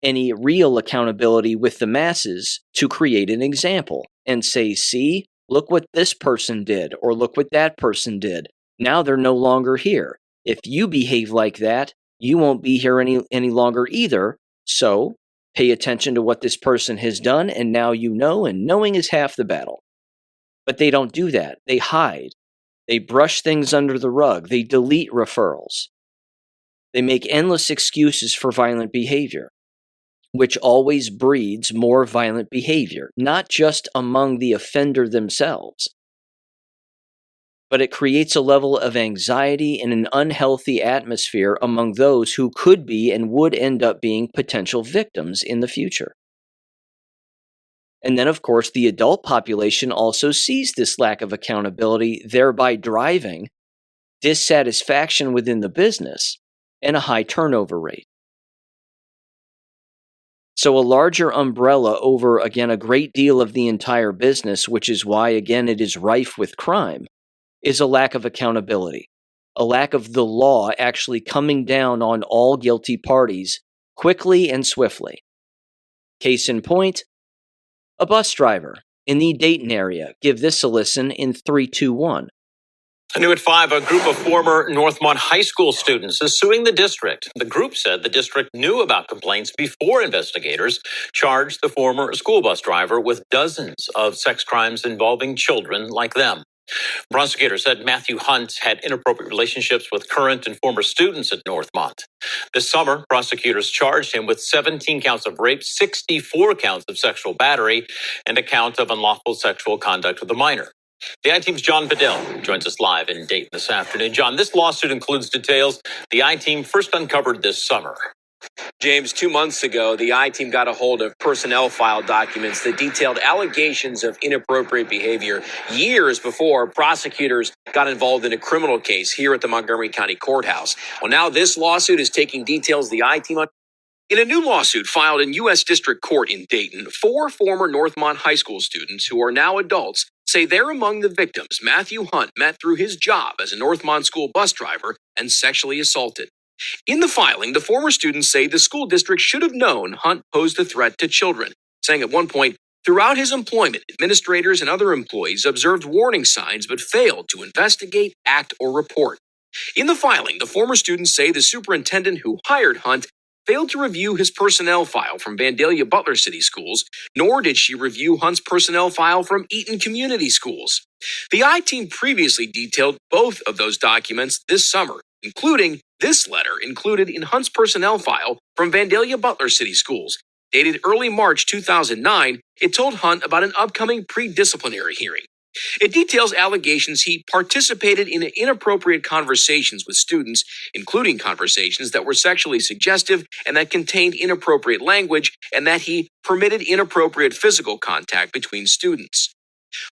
any real accountability with the masses to create an example and say, see, look what this person did, or look what that person did. Now they're no longer here. If you behave like that, you won't be here any longer either. So pay attention to what this person has done, and now you know, and knowing is half the battle. But they don't do that. They hide. They brush things under the rug. They delete referrals. They make endless excuses for violent behavior, which always breeds more violent behavior, not just among the offender themselves, but it creates a level of anxiety and an unhealthy atmosphere among those who could be and would end up being potential victims in the future. And then, of course, the adult population also sees this lack of accountability, thereby driving dissatisfaction within the business and a high turnover rate. So a larger umbrella over, again, a great deal of the entire business, which is why, again, it is rife with crime, is a lack of accountability, a lack of the law actually coming down on all guilty parties quickly and swiftly. Case in point, a bus driver in the Dayton area. Give this a listen in 3, 2, 1. New at 5, a group of former Northmont High School students is suing the district. The group said the district knew about complaints before investigators charged the former school bus driver with dozens of sex crimes involving children like them. Prosecutors said Matthew Hunt had inappropriate relationships with current and former students at Northmont. This summer, prosecutors charged him with 17 counts of rape, 64 counts of sexual battery, and a count of unlawful sexual conduct with a minor. The I-Team's John Bedell joins us live in Dayton this afternoon. John, this lawsuit includes details the I-Team first uncovered this summer. James, 2 months ago, the I-Team got a hold of personnel file documents that detailed allegations of inappropriate behavior years before prosecutors got involved in a criminal case here at the Montgomery County Courthouse. Well, now this lawsuit is taking details the I-Team. In a new lawsuit filed in U.S. District Court in Dayton, 4 former Northmont High School students who are now adults say they're among the victims Matthew Hunt met through his job as a Northmont school bus driver and sexually assaulted. In the filing, the former students say the school district should have known Hunt posed a threat to children, saying at one point, throughout his employment, administrators and other employees observed warning signs but failed to investigate, act, or report. In the filing, the former students say the superintendent who hired Hunt failed to review his personnel file from Vandalia Butler City Schools, nor did she review Hunt's personnel file from Eaton Community Schools. The I-Team previously detailed both of those documents this summer, including this letter included in Hunt's personnel file from Vandalia Butler City Schools. Dated early March 2009, it told Hunt about an upcoming pre-disciplinary hearing. It details allegations he participated in inappropriate conversations with students, including conversations that were sexually suggestive and that contained inappropriate language, and that he permitted inappropriate physical contact between students.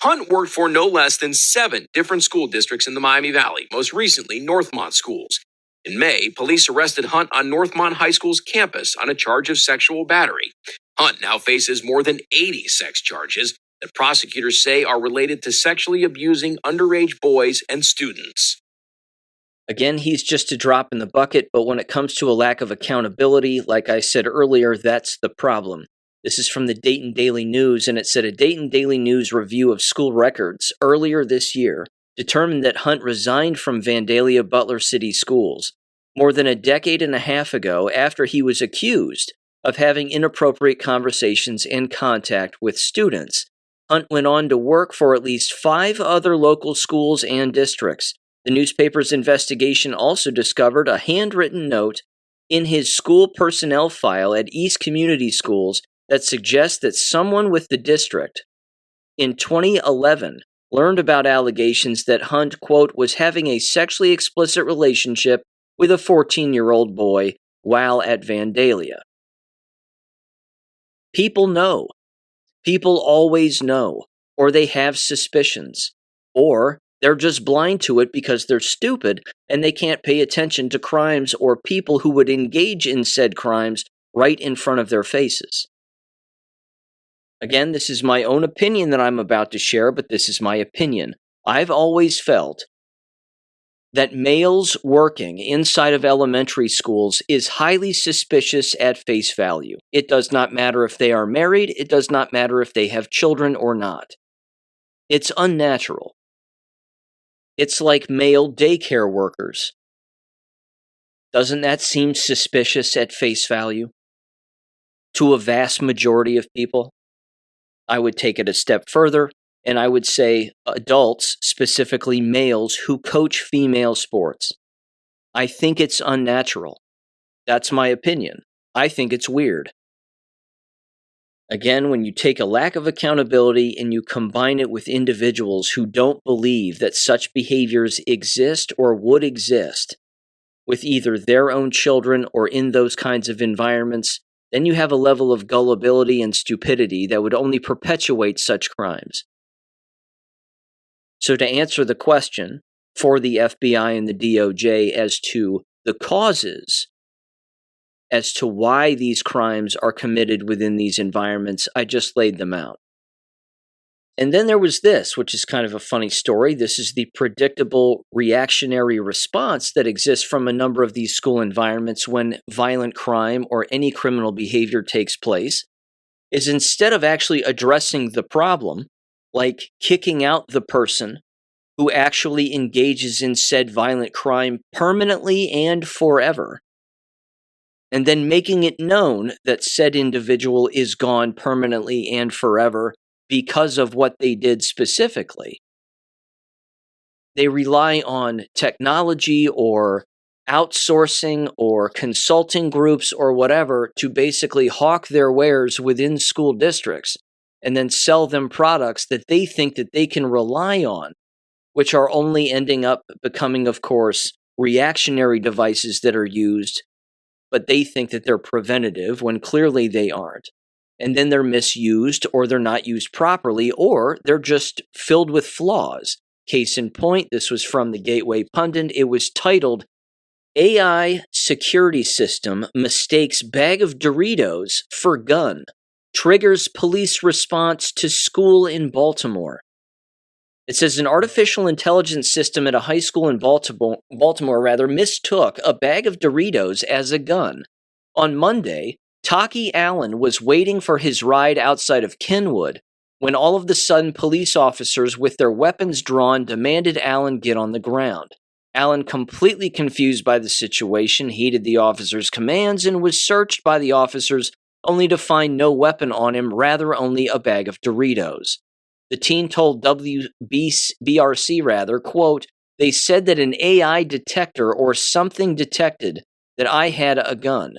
Hunt worked for no less than 7 different school districts in the Miami Valley, most recently Northmont Schools. In May, police arrested Hunt on Northmont High School's campus on a charge of sexual battery. Hunt now faces more than 80 sex charges that prosecutors say are related to sexually abusing underage boys and students. Again, he's just a drop in the bucket, but when it comes to a lack of accountability, like I said earlier, that's the problem. This is from the Dayton Daily News, and it said a Dayton Daily News review of school records earlier this year determined that Hunt resigned from Vandalia Butler City Schools more than a decade and a half ago after he was accused of having inappropriate conversations and contact with students. Hunt went on to work for at least 5 other local schools and districts. The newspaper's investigation also discovered a handwritten note in his school personnel file at East Community Schools that suggests that someone with the district in 2011 learned about allegations that Hunt, quote, was having a sexually explicit relationship with a 14-year-old boy while at Vandalia. People know. People always know, or they have suspicions, or they're just blind to it because they're stupid and they can't pay attention to crimes or people who would engage in said crimes right in front of their faces. Again, this is my own opinion that I'm about to share, but this is my opinion. I've always felt that males working inside of elementary schools is highly suspicious at face value. It does not matter if they are married. It does not matter if they have children or not. It's unnatural. It's like male daycare workers. Doesn't that seem suspicious at face value? to a vast majority of people. I would take it a step further, and I would say adults, specifically males, who coach female sports. I think it's unnatural. That's my opinion. I think it's weird. Again, when you take a lack of accountability and you combine it with individuals who don't believe that such behaviors exist or would exist with either their own children or in those kinds of environments, then you have a level of gullibility and stupidity that would only perpetuate such crimes. So to answer the question for the FBI and the DOJ as to the causes as to why these crimes are committed within these environments, I just laid them out. And then there was this, which is kind of a funny story. This is the predictable reactionary response that exists from a number of these school environments when violent crime or any criminal behavior takes place, is instead of actually addressing the problem, like kicking out the person who actually engages in said violent crime permanently and forever, and then making it known that said individual is gone permanently and forever because of what they did specifically, they rely on technology or outsourcing or consulting groups or whatever to basically hawk their wares within school districts and then sell them products that they think that they can rely on, which are only ending up becoming, of course, reactionary devices that are used, but they think that they're preventative when clearly they aren't. And then they're misused, or they're not used properly, or they're just filled with flaws. Case in point, this was from the Gateway Pundit. It was titled, AI Security System Mistakes Bag of Doritos for Gun. Triggers Police Response to School in Baltimore. It says an artificial intelligence system at a high school in Baltimore mistook a bag of Doritos as a gun. On Monday, Taki Allen was waiting for his ride outside of Kenwood when all of a sudden police officers with their weapons drawn demanded Allen get on the ground. Allen, completely confused by the situation, heeded the officers' commands and was searched by the officers only to find no weapon on him, rather only a bag of Doritos. The teen told WBRC, quote, "They said that an AI detector or something detected that I had a gun.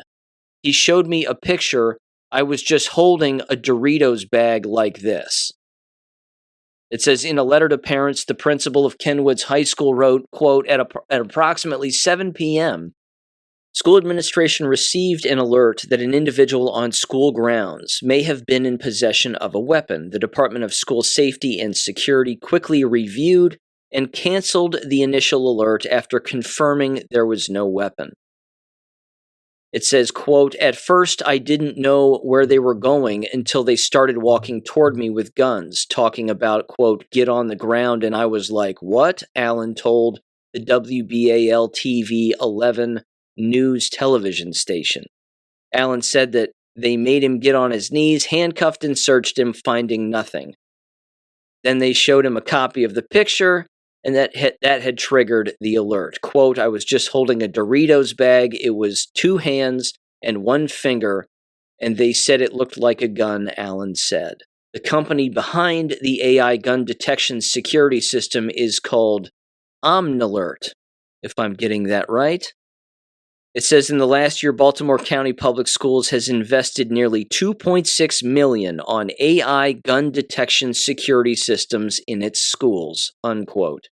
He showed me a picture. I was just holding a Doritos bag like this." It says, in a letter to parents, the principal of Kenwood's high school wrote, quote, at approximately 7 p.m., school administration received an alert that an individual on school grounds may have been in possession of a weapon. The Department of School Safety and Security quickly reviewed and canceled the initial alert after confirming there was no weapon. It says, quote, "At first I didn't know where they were going until they started walking toward me with guns, talking about, quote, get on the ground, and I was like, what?" Allen told the WBAL-TV 11 news television station. Allen said that they made him get on his knees, handcuffed and searched him, finding nothing. Then they showed him a copy of the picture, and that had triggered the alert. Quote, "I was just holding a Doritos bag. It was 2 hands and 1 finger, and they said it looked like a gun," Allen said. The company behind the AI gun detection security system is called Omnalert, if I'm getting that right. It says in the last year, Baltimore County Public Schools has invested nearly $2.6 million on AI gun detection security systems in its schools, unquote.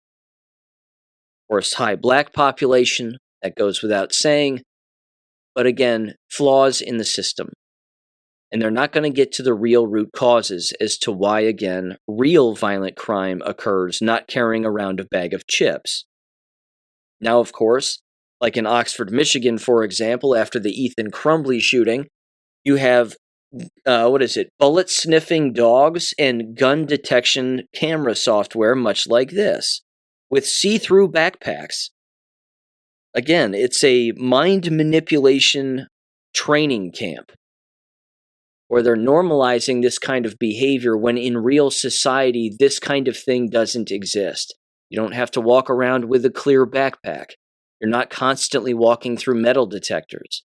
Of course, high black population, that goes without saying, but again, flaws in the system. And they're not going to get to the real root causes as to why, again, real violent crime occurs not carrying around a bag of chips. Now, of course, like in Oxford, Michigan, for example, after the Ethan Crumbley shooting, you have, bullet-sniffing dogs and gun detection camera software, much like this, with see-through backpacks. Again, it's a mind manipulation training camp where they're normalizing this kind of behavior when in real society, this kind of thing doesn't exist. You don't have to walk around with a clear backpack. You're not constantly walking through metal detectors.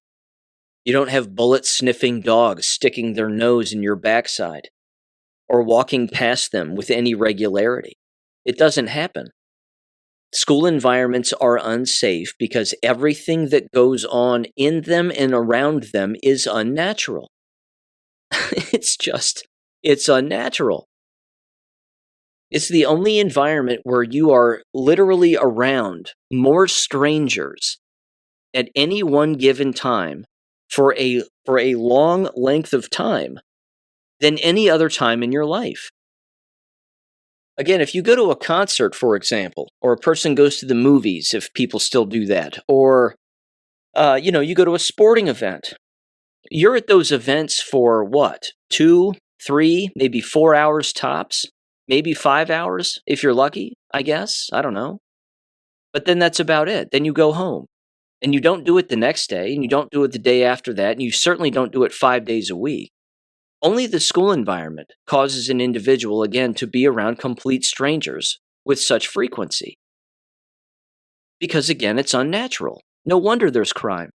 You don't have bullet-sniffing dogs sticking their nose in your backside or walking past them with any regularity. It doesn't happen. School environments are unsafe because everything that goes on in them and around them is unnatural. It's unnatural. It's the only environment where you are literally around more strangers at any one given time for a long length of time than any other time in your life. Again, if you go to a concert, for example, or a person goes to the movies, if people still do that, or you go to a sporting event, you're at those events for what? 2, 3, maybe 4 hours tops, maybe 5 hours if you're lucky, I guess. I don't know. But then that's about it. Then you go home. And you don't do it the next day, and you don't do it the day after that, and you certainly don't do it 5 days a week. Only the school environment causes an individual, again, to be around complete strangers with such frequency. Because, again, it's unnatural. No wonder there's crime.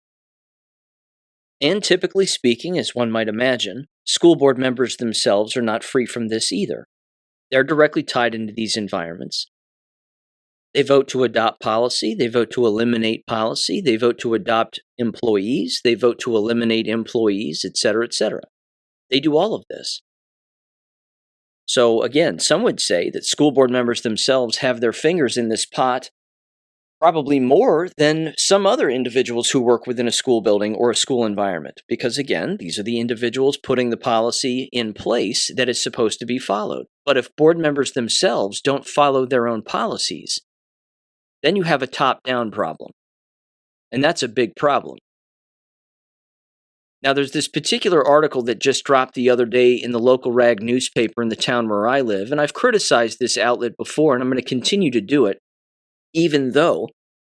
And typically speaking, as one might imagine, school board members themselves are not free from this either. They're directly tied into these environments. They vote to adopt policy. They vote to eliminate policy. They vote to adopt employees. They vote to eliminate employees, etc., etc. They do all of this. So again, some would say that school board members themselves have their fingers in this pot probably more than some other individuals who work within a school building or a school environment. Because again, these are the individuals putting the policy in place that is supposed to be followed. But if board members themselves don't follow their own policies, then you have a top-down problem. And that's a big problem. Now, there's this particular article that just dropped the other day in the local rag newspaper in the town where I live, and I've criticized this outlet before, and I'm going to continue to do it, even though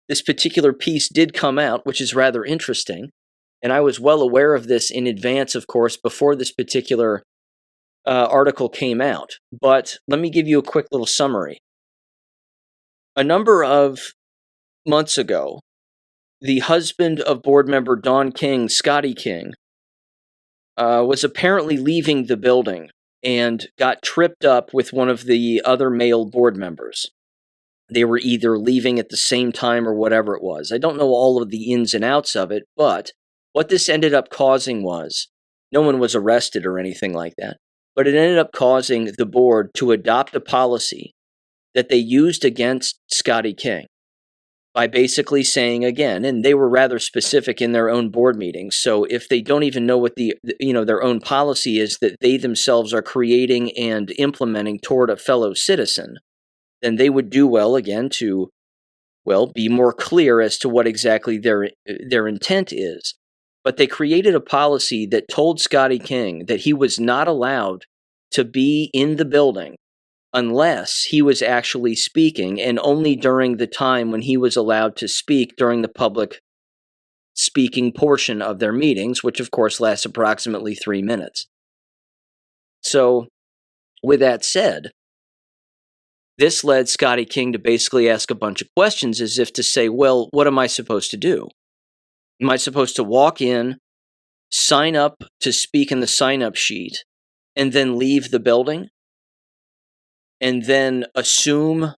this particular piece did come out, which is rather interesting, and I was well aware of this in advance, of course, before this particular article came out. But let me give you a quick little summary. A number of months ago, the husband of board member Don King, Scotty King, was apparently leaving the building and got tripped up with one of the other male board members. They were either leaving at the same time or whatever it was. I don't know all of the ins and outs of it, but what this ended up causing was, no one was arrested or anything like that, but it ended up causing the board to adopt a policy that they used against Scotty King by basically saying again, and they were rather specific in their own board meetings, so if they don't even know what their own policy is that they themselves are creating and implementing toward a fellow citizen, then they would do well, again, to, be more clear as to what exactly their intent is. But they created a policy that told Scotty King that he was not allowed to be in the building unless he was actually speaking, and only during the time when he was allowed to speak during the public speaking portion of their meetings, which of course lasts approximately 3 minutes. So, with that said, this led Scotty King to basically ask a bunch of questions as if to say, well, what am I supposed to do? Am I supposed to walk in, sign up to speak in the sign-up sheet, and then leave the building? And then assume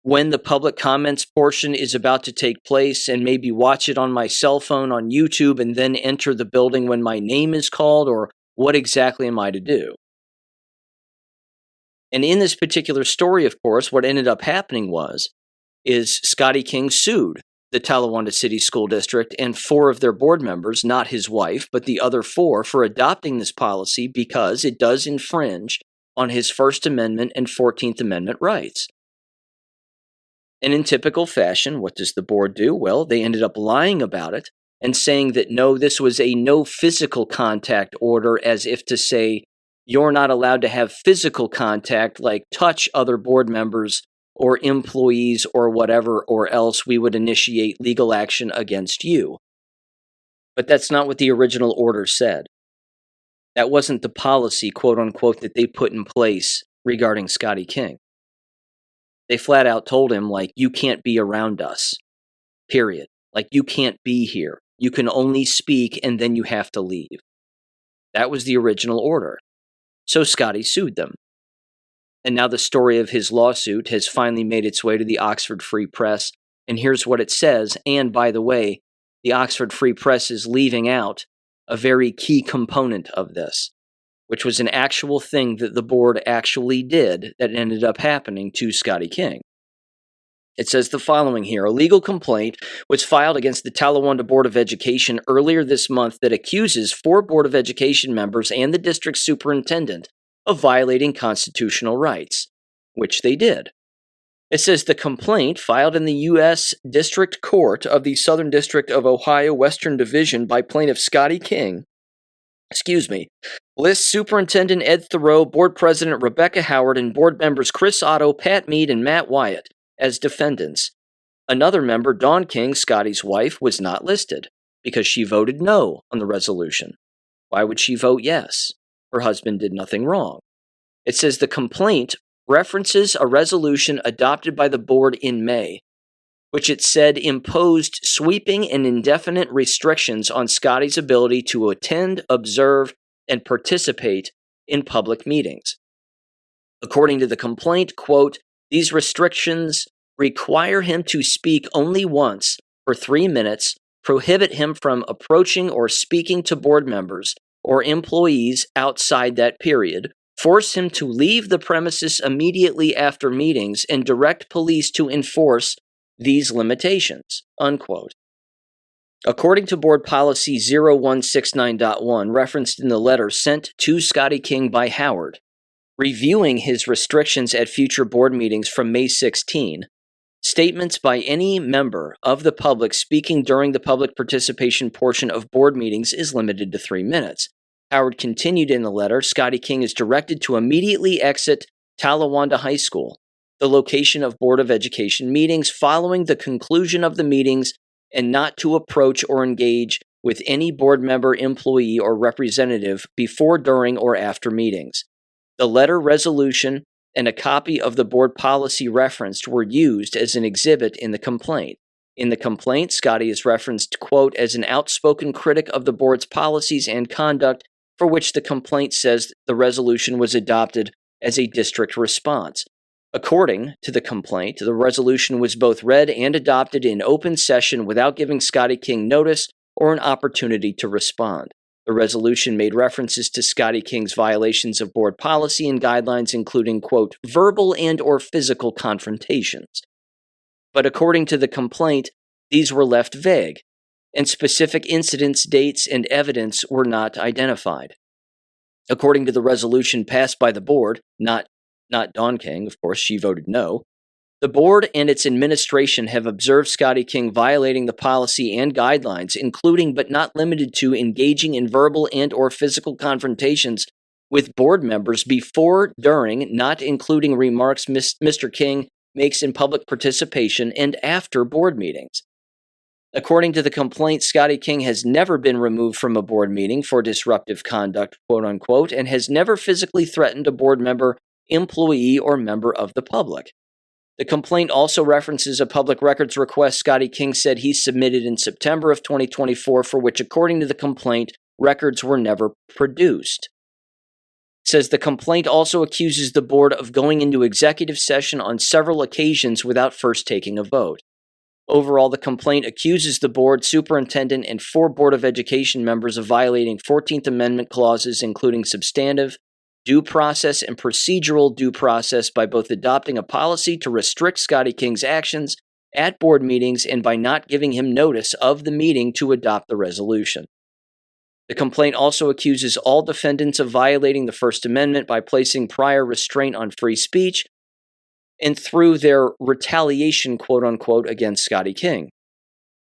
when the public comments portion is about to take place and maybe watch it on my cell phone on YouTube and then enter the building when my name is called? Or what exactly am I to do? And in this particular story, of course, what ended up happening is Scotty King sued the Talawanda City School District and 4 of their board members, not his wife, but the other 4, for adopting this policy because it does infringe on his First Amendment and 14th Amendment rights. And in typical fashion, what does the board do? Well, they ended up lying about it and saying that no, this was a no physical contact order, as if to say, you're not allowed to have physical contact, like touch other board members or employees or whatever, or else we would initiate legal action against you. But that's not what the original order said. That wasn't the policy, quote unquote, that they put in place regarding Scotty King. They flat out told him, like, you can't be around us, period. Like, you can't be here. You can only speak and then you have to leave. That was the original order. So Scotty sued them. And now the story of his lawsuit has finally made its way to the Oxford Free Press. And here's what it says. And by the way, the Oxford Free Press is leaving out a very key component of this, which was an actual thing that the board actually did that ended up happening to Scotty King. It says the following here. A legal complaint was filed against the Talawanda Board of Education earlier this month that accuses 4 Board of Education members and the district superintendent of violating constitutional rights, which they did. It says the complaint, filed in the U.S. District Court of the Southern District of Ohio Western Division by plaintiff Scotty King, lists Superintendent Ed Thoreau, Board President Rebecca Howard, and board members Chris Otto, Pat Mead, and Matt Wyatt as defendants. Another member, Dawn King, Scotty's wife, was not listed because she voted no on the resolution. Why would she vote yes? Her husband did nothing wrong. It says the complaint references a resolution adopted by the board in May, which it said imposed sweeping and indefinite restrictions on Scotty's ability to attend, observe, and participate in public meetings. According to the complaint, quote, these restrictions require him to speak only once for 3 minutes, prohibit him from approaching or speaking to board members or employees outside that period, force him to leave the premises immediately after meetings, and direct police to enforce these limitations, unquote. According to Board Policy 0169.1, referenced in the letter sent to Scotty King by Howard, reviewing his restrictions at future board meetings from May 16, statements by any member of the public speaking during the public participation portion of board meetings is limited to 3 minutes. Howard continued in the letter, Scotty King is directed to immediately exit Talawanda High School, the location of Board of Education meetings, following the conclusion of the meetings, and not to approach or engage with any board member, employee, or representative before, during, or after meetings. The letter, resolution, and a copy of the board policy referenced were used as an exhibit in the complaint. In the complaint, Scotty is referenced, quote, as an outspoken critic of the board's policies and conduct, for which the complaint says the resolution was adopted as a district response. According to the complaint, the resolution was both read and adopted in open session without giving Scotty King notice or an opportunity to respond. The resolution made references to Scotty King's violations of board policy and guidelines, including, quote, verbal and or physical confrontations. But according to the complaint, these were left vague, and specific incidents, dates, and evidence were not identified. According to the resolution passed by the board, not Dawn King, of course, she voted no, the board and its administration have observed Scotty King violating the policy and guidelines, including but not limited to engaging in verbal and or physical confrontations with board members before, during, not including remarks Mr. King makes in public participation, and after board meetings. According to the complaint, Scotty King has never been removed from a board meeting for disruptive conduct, quote unquote, and has never physically threatened a board member, employee, or member of the public. The complaint also references a public records request Scotty King said he submitted in September of 2024, for which, according to the complaint, records were never produced. It says the complaint also accuses the board of going into executive session on several occasions without first taking a vote. Overall, the complaint accuses the board, superintendent, and 4 Board of Education members of violating 14th Amendment clauses, including substantive, due process, and procedural due process, by both adopting a policy to restrict Scotty King's actions at board meetings and by not giving him notice of the meeting to adopt the resolution. The complaint also accuses all defendants of violating the First Amendment by placing prior restraint on free speech and through their retaliation, quote unquote, against Scotty King.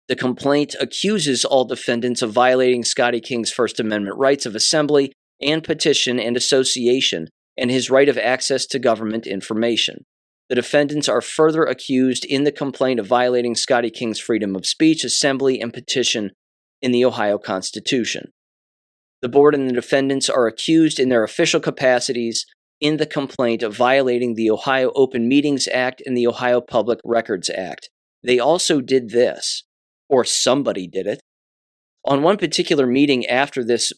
The complaint accuses all defendants of violating Scotty King's First Amendment rights of assembly and petition and association, and his right of access to government information. The defendants are further accused in the complaint of violating Scotty King's freedom of speech, assembly, and petition in the Ohio Constitution. The board and the defendants are accused in their official capacities in the complaint of violating the Ohio Open Meetings Act and the Ohio Public Records Act. They also did this, or somebody did it. On one particular meeting after this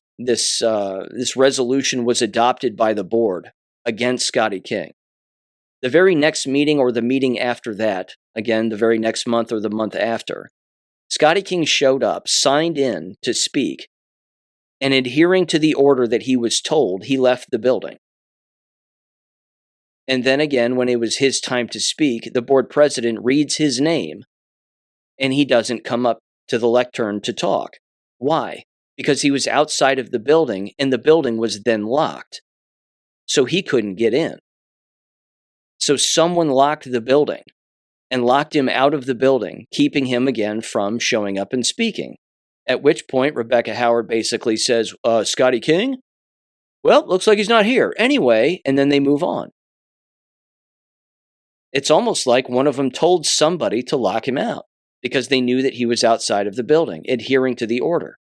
resolution was adopted by the board against Scotty King, the very next meeting or the meeting after that, again, the very next month or the month after, Scotty King showed up, signed in to speak, and adhering to the order that he was told, he left the building. And then again, when it was his time to speak, the board president reads his name, and he doesn't come up to the lectern to talk. Why? Because he was outside of the building, and the building was then locked, so he couldn't get in. So someone locked the building and locked him out of the building, keeping him again from showing up and speaking. At which point, Rebecca Howard basically says, Scotty King? Well, looks like he's not here. Anyway, and then they move on. It's almost like one of them told somebody to lock him out because they knew that he was outside of the building, adhering to the order.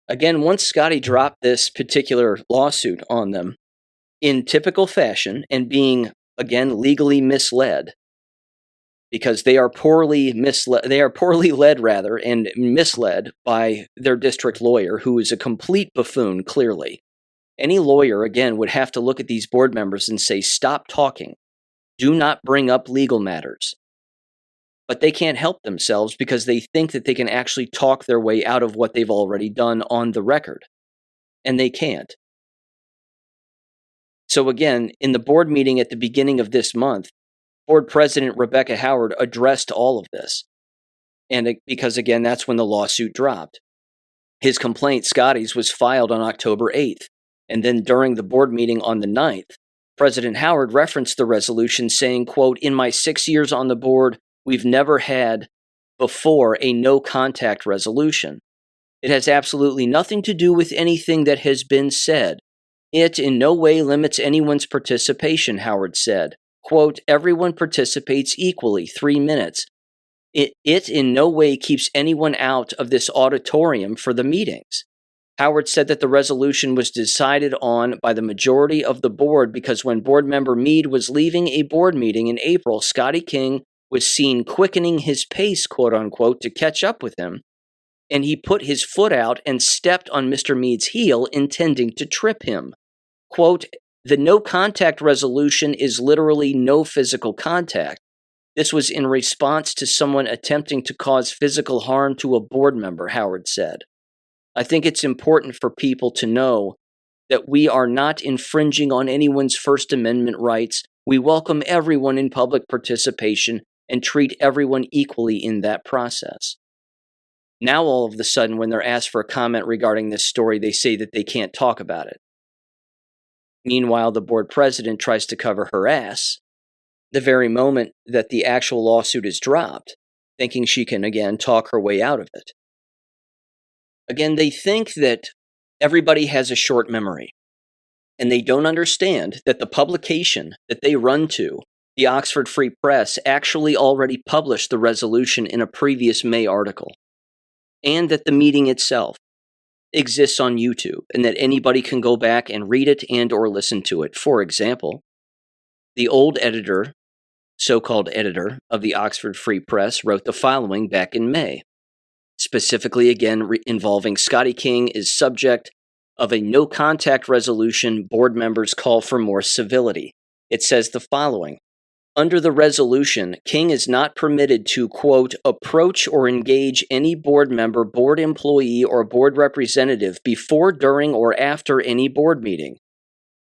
Again, once Scotty dropped this particular lawsuit on them, in typical fashion and being, again, legally misled, because they are poorly led and misled by their district lawyer, who is a complete buffoon, clearly. Any lawyer, again, would have to look at these board members and say, stop talking. Do not bring up legal matters. But they can't help themselves because they think that they can actually talk their way out of what they've already done on the record. And they can't. So again, in the board meeting at the beginning of this month, board president Rebecca Howard addressed all of this. And because, again, that's when the lawsuit dropped. His complaint, Scotty's, was filed on October 8th. And then during the board meeting on the 9th, President Howard referenced the resolution saying, quote, in my 6 years on the board, we've never had before a no-contact resolution. It has absolutely nothing to do with anything that has been said. It in no way limits anyone's participation, Howard said. Quote, everyone participates equally, 3 minutes. It in no way keeps anyone out of this auditorium for the meetings. Howard said that the resolution was decided on by the majority of the board because when board member Meade was leaving a board meeting in April, Scotty King was seen quickening his pace, quote unquote, to catch up with him. And he put his foot out and stepped on Mr. Meade's heel, intending to trip him. Quote, the no contact resolution is literally no physical contact. This was in response to someone attempting to cause physical harm to a board member, Howard said. I think it's important for people to know that we are not infringing on anyone's First Amendment rights. We welcome everyone in public participation and treat everyone equally in that process. Now, all of a sudden, when they're asked for a comment regarding this story, they say that they can't talk about it. Meanwhile, the board president tries to cover her ass the very moment that the actual lawsuit is dropped, thinking she can, again, talk her way out of it. Again, they think that everybody has a short memory, and they don't understand that the publication that they run to, the Oxford Free Press, actually already published the resolution in a previous May article, and that the meeting itself exists on YouTube, and that anybody can go back and read it and or listen to it. For example, the old editor, so-called editor, of the Oxford Free Press wrote the following back in May. Specifically, again, involving Scotty King is subject of a no-contact resolution. Board members call for more civility. It says the following. Under the resolution, King is not permitted to, quote, approach or engage any board member, board employee, or board representative before, during, or after any board meeting,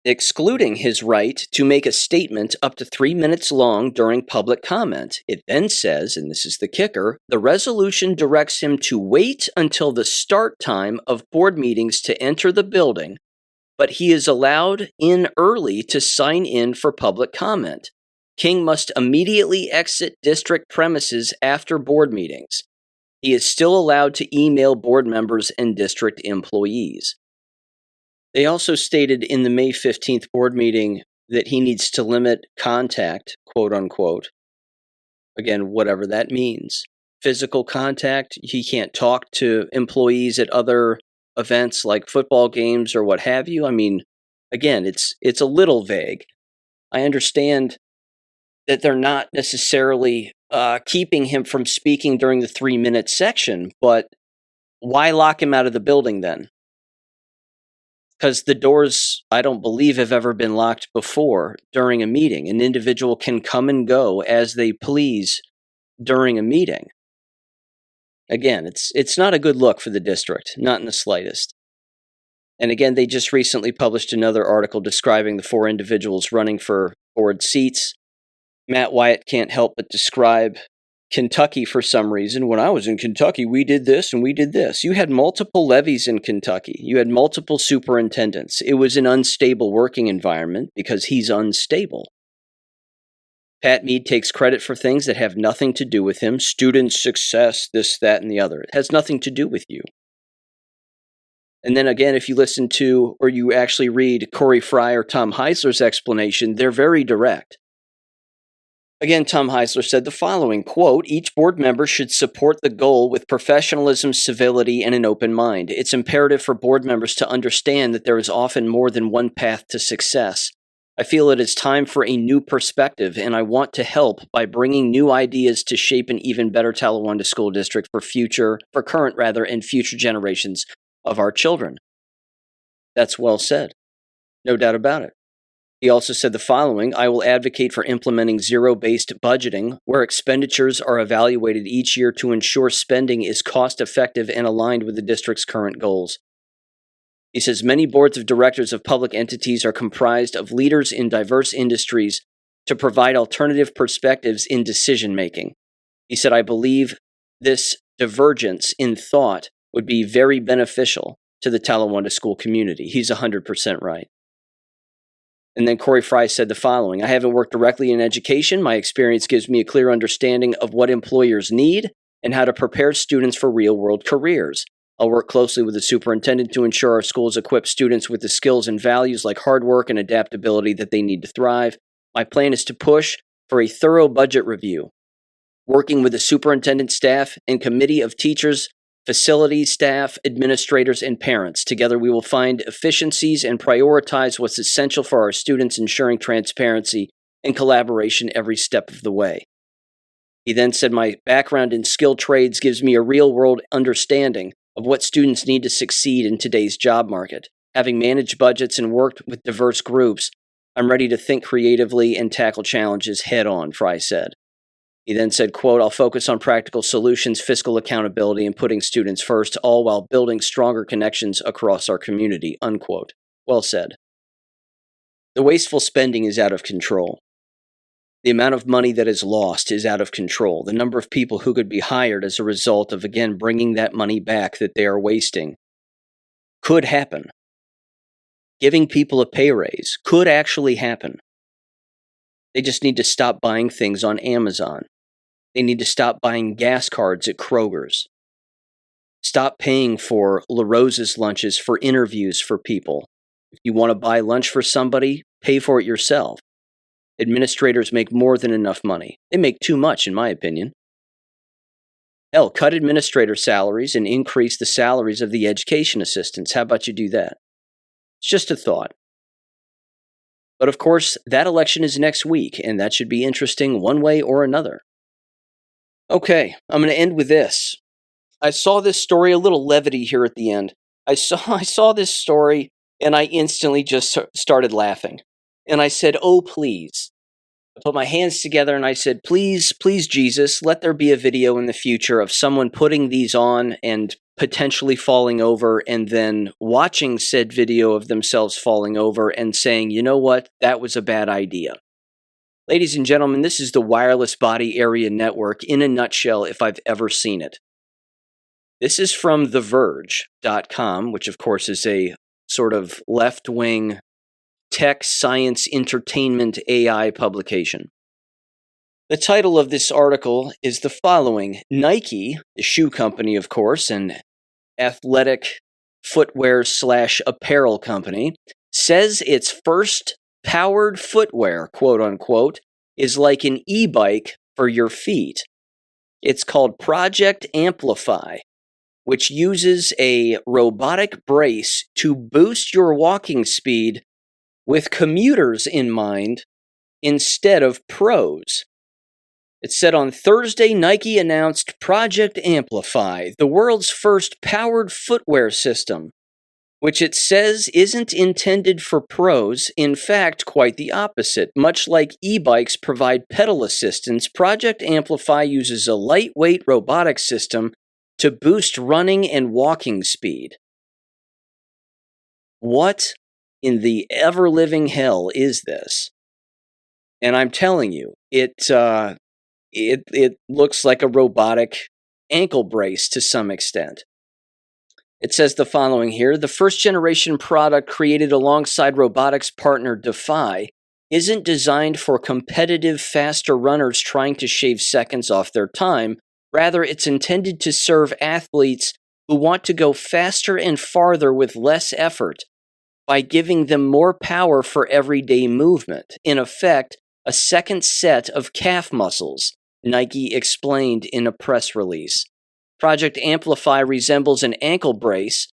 excluding his right to make a statement up to 3 minutes long during public comment. It then says, and this is the kicker, the resolution directs him to wait until the start time of board meetings to enter the building, but he is allowed in early to sign in for public comment. King must immediately exit district premises after board meetings. He is still allowed to email board members and district employees. They also stated in the May 15th board meeting that he needs to limit contact, quote unquote. Again, whatever that means. Physical contact, he can't talk to employees at other events like football games or what have you. I mean, again, it's a little vague. I understand that they're not necessarily keeping him from speaking during the 3-minute section, but Why lock him out of the building then? Because the doors, I don't believe, have ever been locked before during a meeting. An individual can come and go as they please during a meeting. Again, it's not a good look for the district, not in the slightest. And again, they just recently published another article describing the 4 individuals running for board seats. Matt Wyatt can't help but describe Kentucky for some reason. When I was in Kentucky, we did this and we did this. You had multiple levies in Kentucky. You had multiple superintendents. It was an unstable working environment because he's unstable. Pat Mead takes credit for things that have nothing to do with him. Student success, this, that, and the other. It has nothing to do with you. And then again, if you listen to or you actually read Corey Fry or Tom Heisler's explanation, they're very direct. Again, Tom Heisler said the following, quote, each board member should support the goal with professionalism, civility, and an open mind. It's imperative for board members to understand that there is often more than one path to success. I feel it is time for a new perspective, and I want to help by bringing new ideas to shape an even better Talawanda School District for current and future generations of our children. That's well said. No doubt about it. He also said the following, I will advocate for implementing zero-based budgeting, where expenditures are evaluated each year to ensure spending is cost-effective and aligned with the district's current goals. He says many boards of directors of public entities are comprised of leaders in diverse industries to provide alternative perspectives in decision-making. He said, I believe this divergence in thought would be very beneficial to the Talawanda school community. He's 100% right. And then Corey Fry said the following, I haven't worked directly in education. My experience gives me a clear understanding of what employers need and how to prepare students for real-world careers. I'll work closely with the superintendent to ensure our schools equip students with the skills and values like hard work and adaptability that they need to thrive. My plan is to push for a thorough budget review, working with the superintendent staff and committee of teachers, facility staff, administrators, and parents. Together we will find efficiencies and prioritize what's essential for our students, ensuring transparency and collaboration every step of the way. He then said, my background in skilled trades gives me a real-world understanding of what students need to succeed in today's job market. Having managed budgets and worked with diverse groups, I'm ready to think creatively and tackle challenges head-on, Fry said. He then said, quote, I'll focus on practical solutions, fiscal accountability, and putting students first, all while building stronger connections across our community, unquote. Well said. The wasteful spending is out of control. The amount of money that is lost is out of control. The number of people who could be hired as a result of, again, bringing that money back that they are wasting could happen. Giving people a pay raise could actually happen. They just need to stop buying things on Amazon. They need to stop buying gas cards at Kroger's. Stop paying for La Rosa's lunches for interviews for people. If you want to buy lunch for somebody, pay for it yourself. Administrators make more than enough money. They make too much, in my opinion. Hell, cut administrator salaries and increase the salaries of the education assistants. How about you do that? It's just a thought. But of course, that election is next week, and that should be interesting one way or another. Okay, I'm going to end with this. I saw this story, a little levity here at the end. I saw this story, and I instantly just started laughing. And I said, oh, please. I put my hands together and I said, please, please, Jesus, let there be a video in the future of someone putting these on and potentially falling over and then watching said video of themselves falling over and saying, you know what, that was a bad idea. Ladies and gentlemen, this is the Wireless Body Area Network in a nutshell if I've ever seen it. This is from TheVerge.com, which of course is a sort of left-wing tech, science, entertainment, AI publication. The title of this article is the following. Nike, the shoe company, of course, an athletic footwear / apparel company, says its first powered footwear, quote unquote, is like an e-bike for your feet. It's called Project Amplify, which uses a robotic brace to boost your walking speed with commuters in mind instead of pros. It said on Thursday, Nike announced Project Amplify, the world's first powered footwear system, which it says isn't intended for pros. In fact, quite the opposite. Much like e-bikes provide pedal assistance, Project Amplify uses a lightweight robotic system to boost running and walking speed. What in the ever-living hell is this? And I'm telling you, it looks like a robotic ankle brace to some extent. It says the following here: the first generation product created alongside robotics partner Defy isn't designed for competitive, faster runners trying to shave seconds off their time. Rather, it's intended to serve athletes who want to go faster and farther with less effort by giving them more power for everyday movement. In effect, a second set of calf muscles, Nike explained in a press release. Project Amplify resembles an ankle brace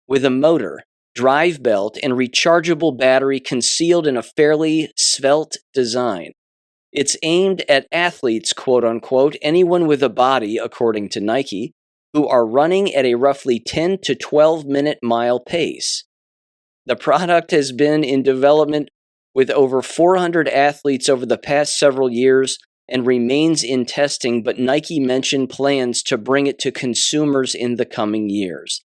with a motor, drive belt, and rechargeable battery concealed in a fairly svelte design. It's aimed at athletes, quote unquote, anyone with a body, according to Nike, who are running at a roughly 10 to 12 minute mile pace. The product has been in development with over 400 athletes over the past several years and remains in testing, but Nike mentioned plans to bring it to consumers in the coming years.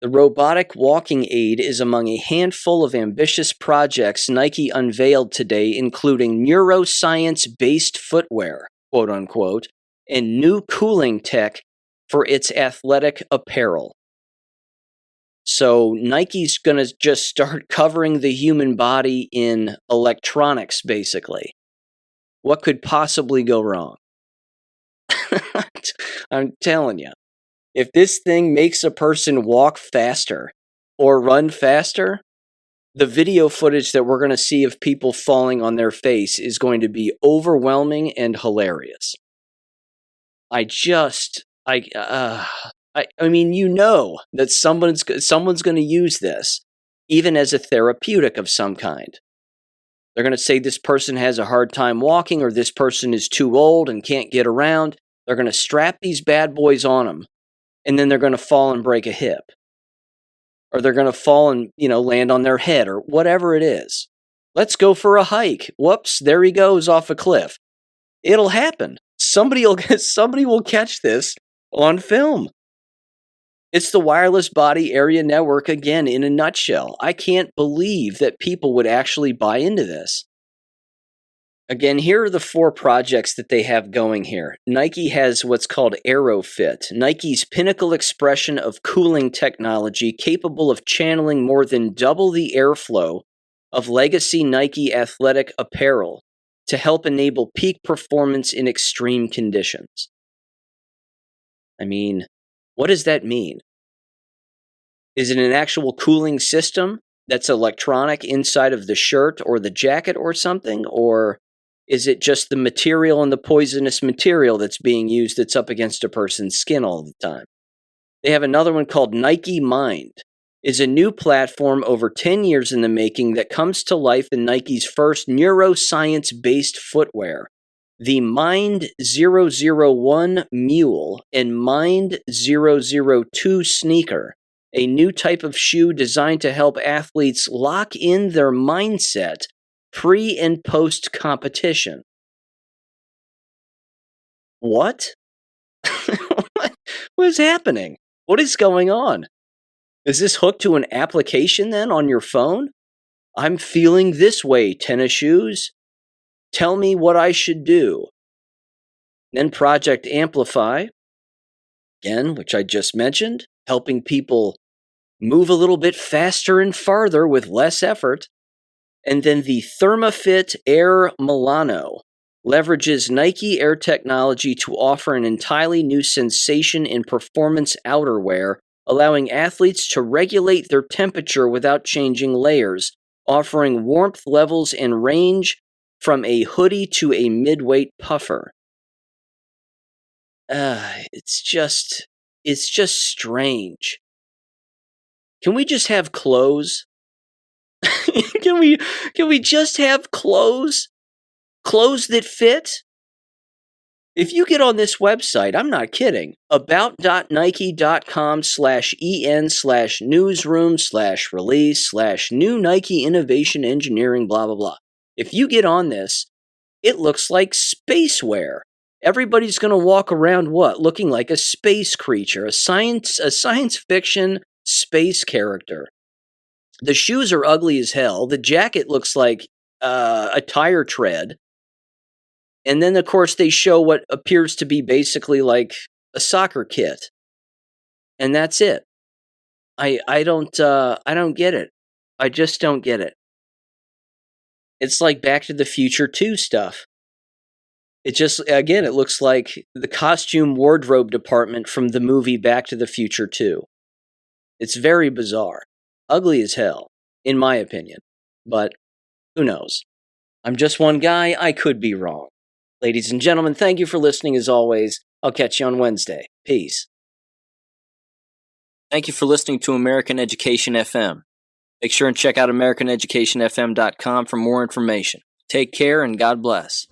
The robotic walking aid is among a handful of ambitious projects Nike unveiled today, including neuroscience-based footwear, quote unquote, and new cooling tech for its athletic apparel. So Nike's going to just start covering the human body in electronics, basically. What could possibly go wrong? I'm telling you, if this thing makes a person walk faster or run faster, the video footage that we're going to see of people falling on their face is going to be overwhelming and hilarious. I mean, you know that someone's going to use this, even as a therapeutic of some kind. They're going to say this person has a hard time walking, or this person is too old and can't get around. They're going to strap these bad boys on them, and then they're going to fall and break a hip. Or they're going to fall and, land on their head, or whatever it is. Let's go for a hike. Whoops, there he goes off a cliff. It'll happen. Somebody will catch this on film. It's the wireless body area network again in a nutshell. I can't believe that people would actually buy into this. Again, here are the 4 projects that they have going here. Nike has what's called AeroFit, Nike's pinnacle expression of cooling technology capable of channeling more than double the airflow of legacy Nike athletic apparel to help enable peak performance in extreme conditions. I mean, what does that mean? Is it an actual cooling system that's electronic inside of the shirt or the jacket or something? Or is it just the material and the poisonous material that's being used that's up against a person's skin all the time? They have another one called Nike Mind. Is a new platform over 10 years in the making that comes to life in Nike's first neuroscience-based footwear. The Mind 001 Mule and Mind 002 Sneaker, a new type of shoe designed to help athletes lock in their mindset pre- and post-competition. What? What is happening? What is going on? Is this hooked to an application then on your phone? I'm feeling this way, tennis shoes. Tell me what I should do. Then Project Amplify, again, which I just mentioned, helping people move a little bit faster and farther with less effort. And then the ThermaFit Air Milano leverages Nike Air technology to offer an entirely new sensation in performance outerwear, allowing athletes to regulate their temperature without changing layers, offering warmth levels and range from a hoodie to a mid-weight puffer. It's just strange. Can we just have clothes? Can we just have clothes? Clothes that fit? If you get on this website, I'm not kidding, about.nike.com/en/newsroom/release/new Nike Innovation Engineering, blah, blah, blah. If you get on this, it looks like spaceware. Everybody's going to walk around what? Looking like a space creature, a science fiction space character. The shoes are ugly as hell. The jacket looks like a tire tread. And then, of course, they show what appears to be basically like a soccer kit. And that's it. I don't get it. I just don't get it. It's like Back to the Future 2 stuff. It just, again, it looks like the costume wardrobe department from the movie Back to the Future 2. It's very bizarre. Ugly as hell, in my opinion. But who knows? I'm just one guy. I could be wrong. Ladies and gentlemen, thank you for listening as always. I'll catch you on Wednesday. Peace. Thank you for listening to American Education FM. Make sure and check out AmericanEducationFM.com for more information. Take care and God bless.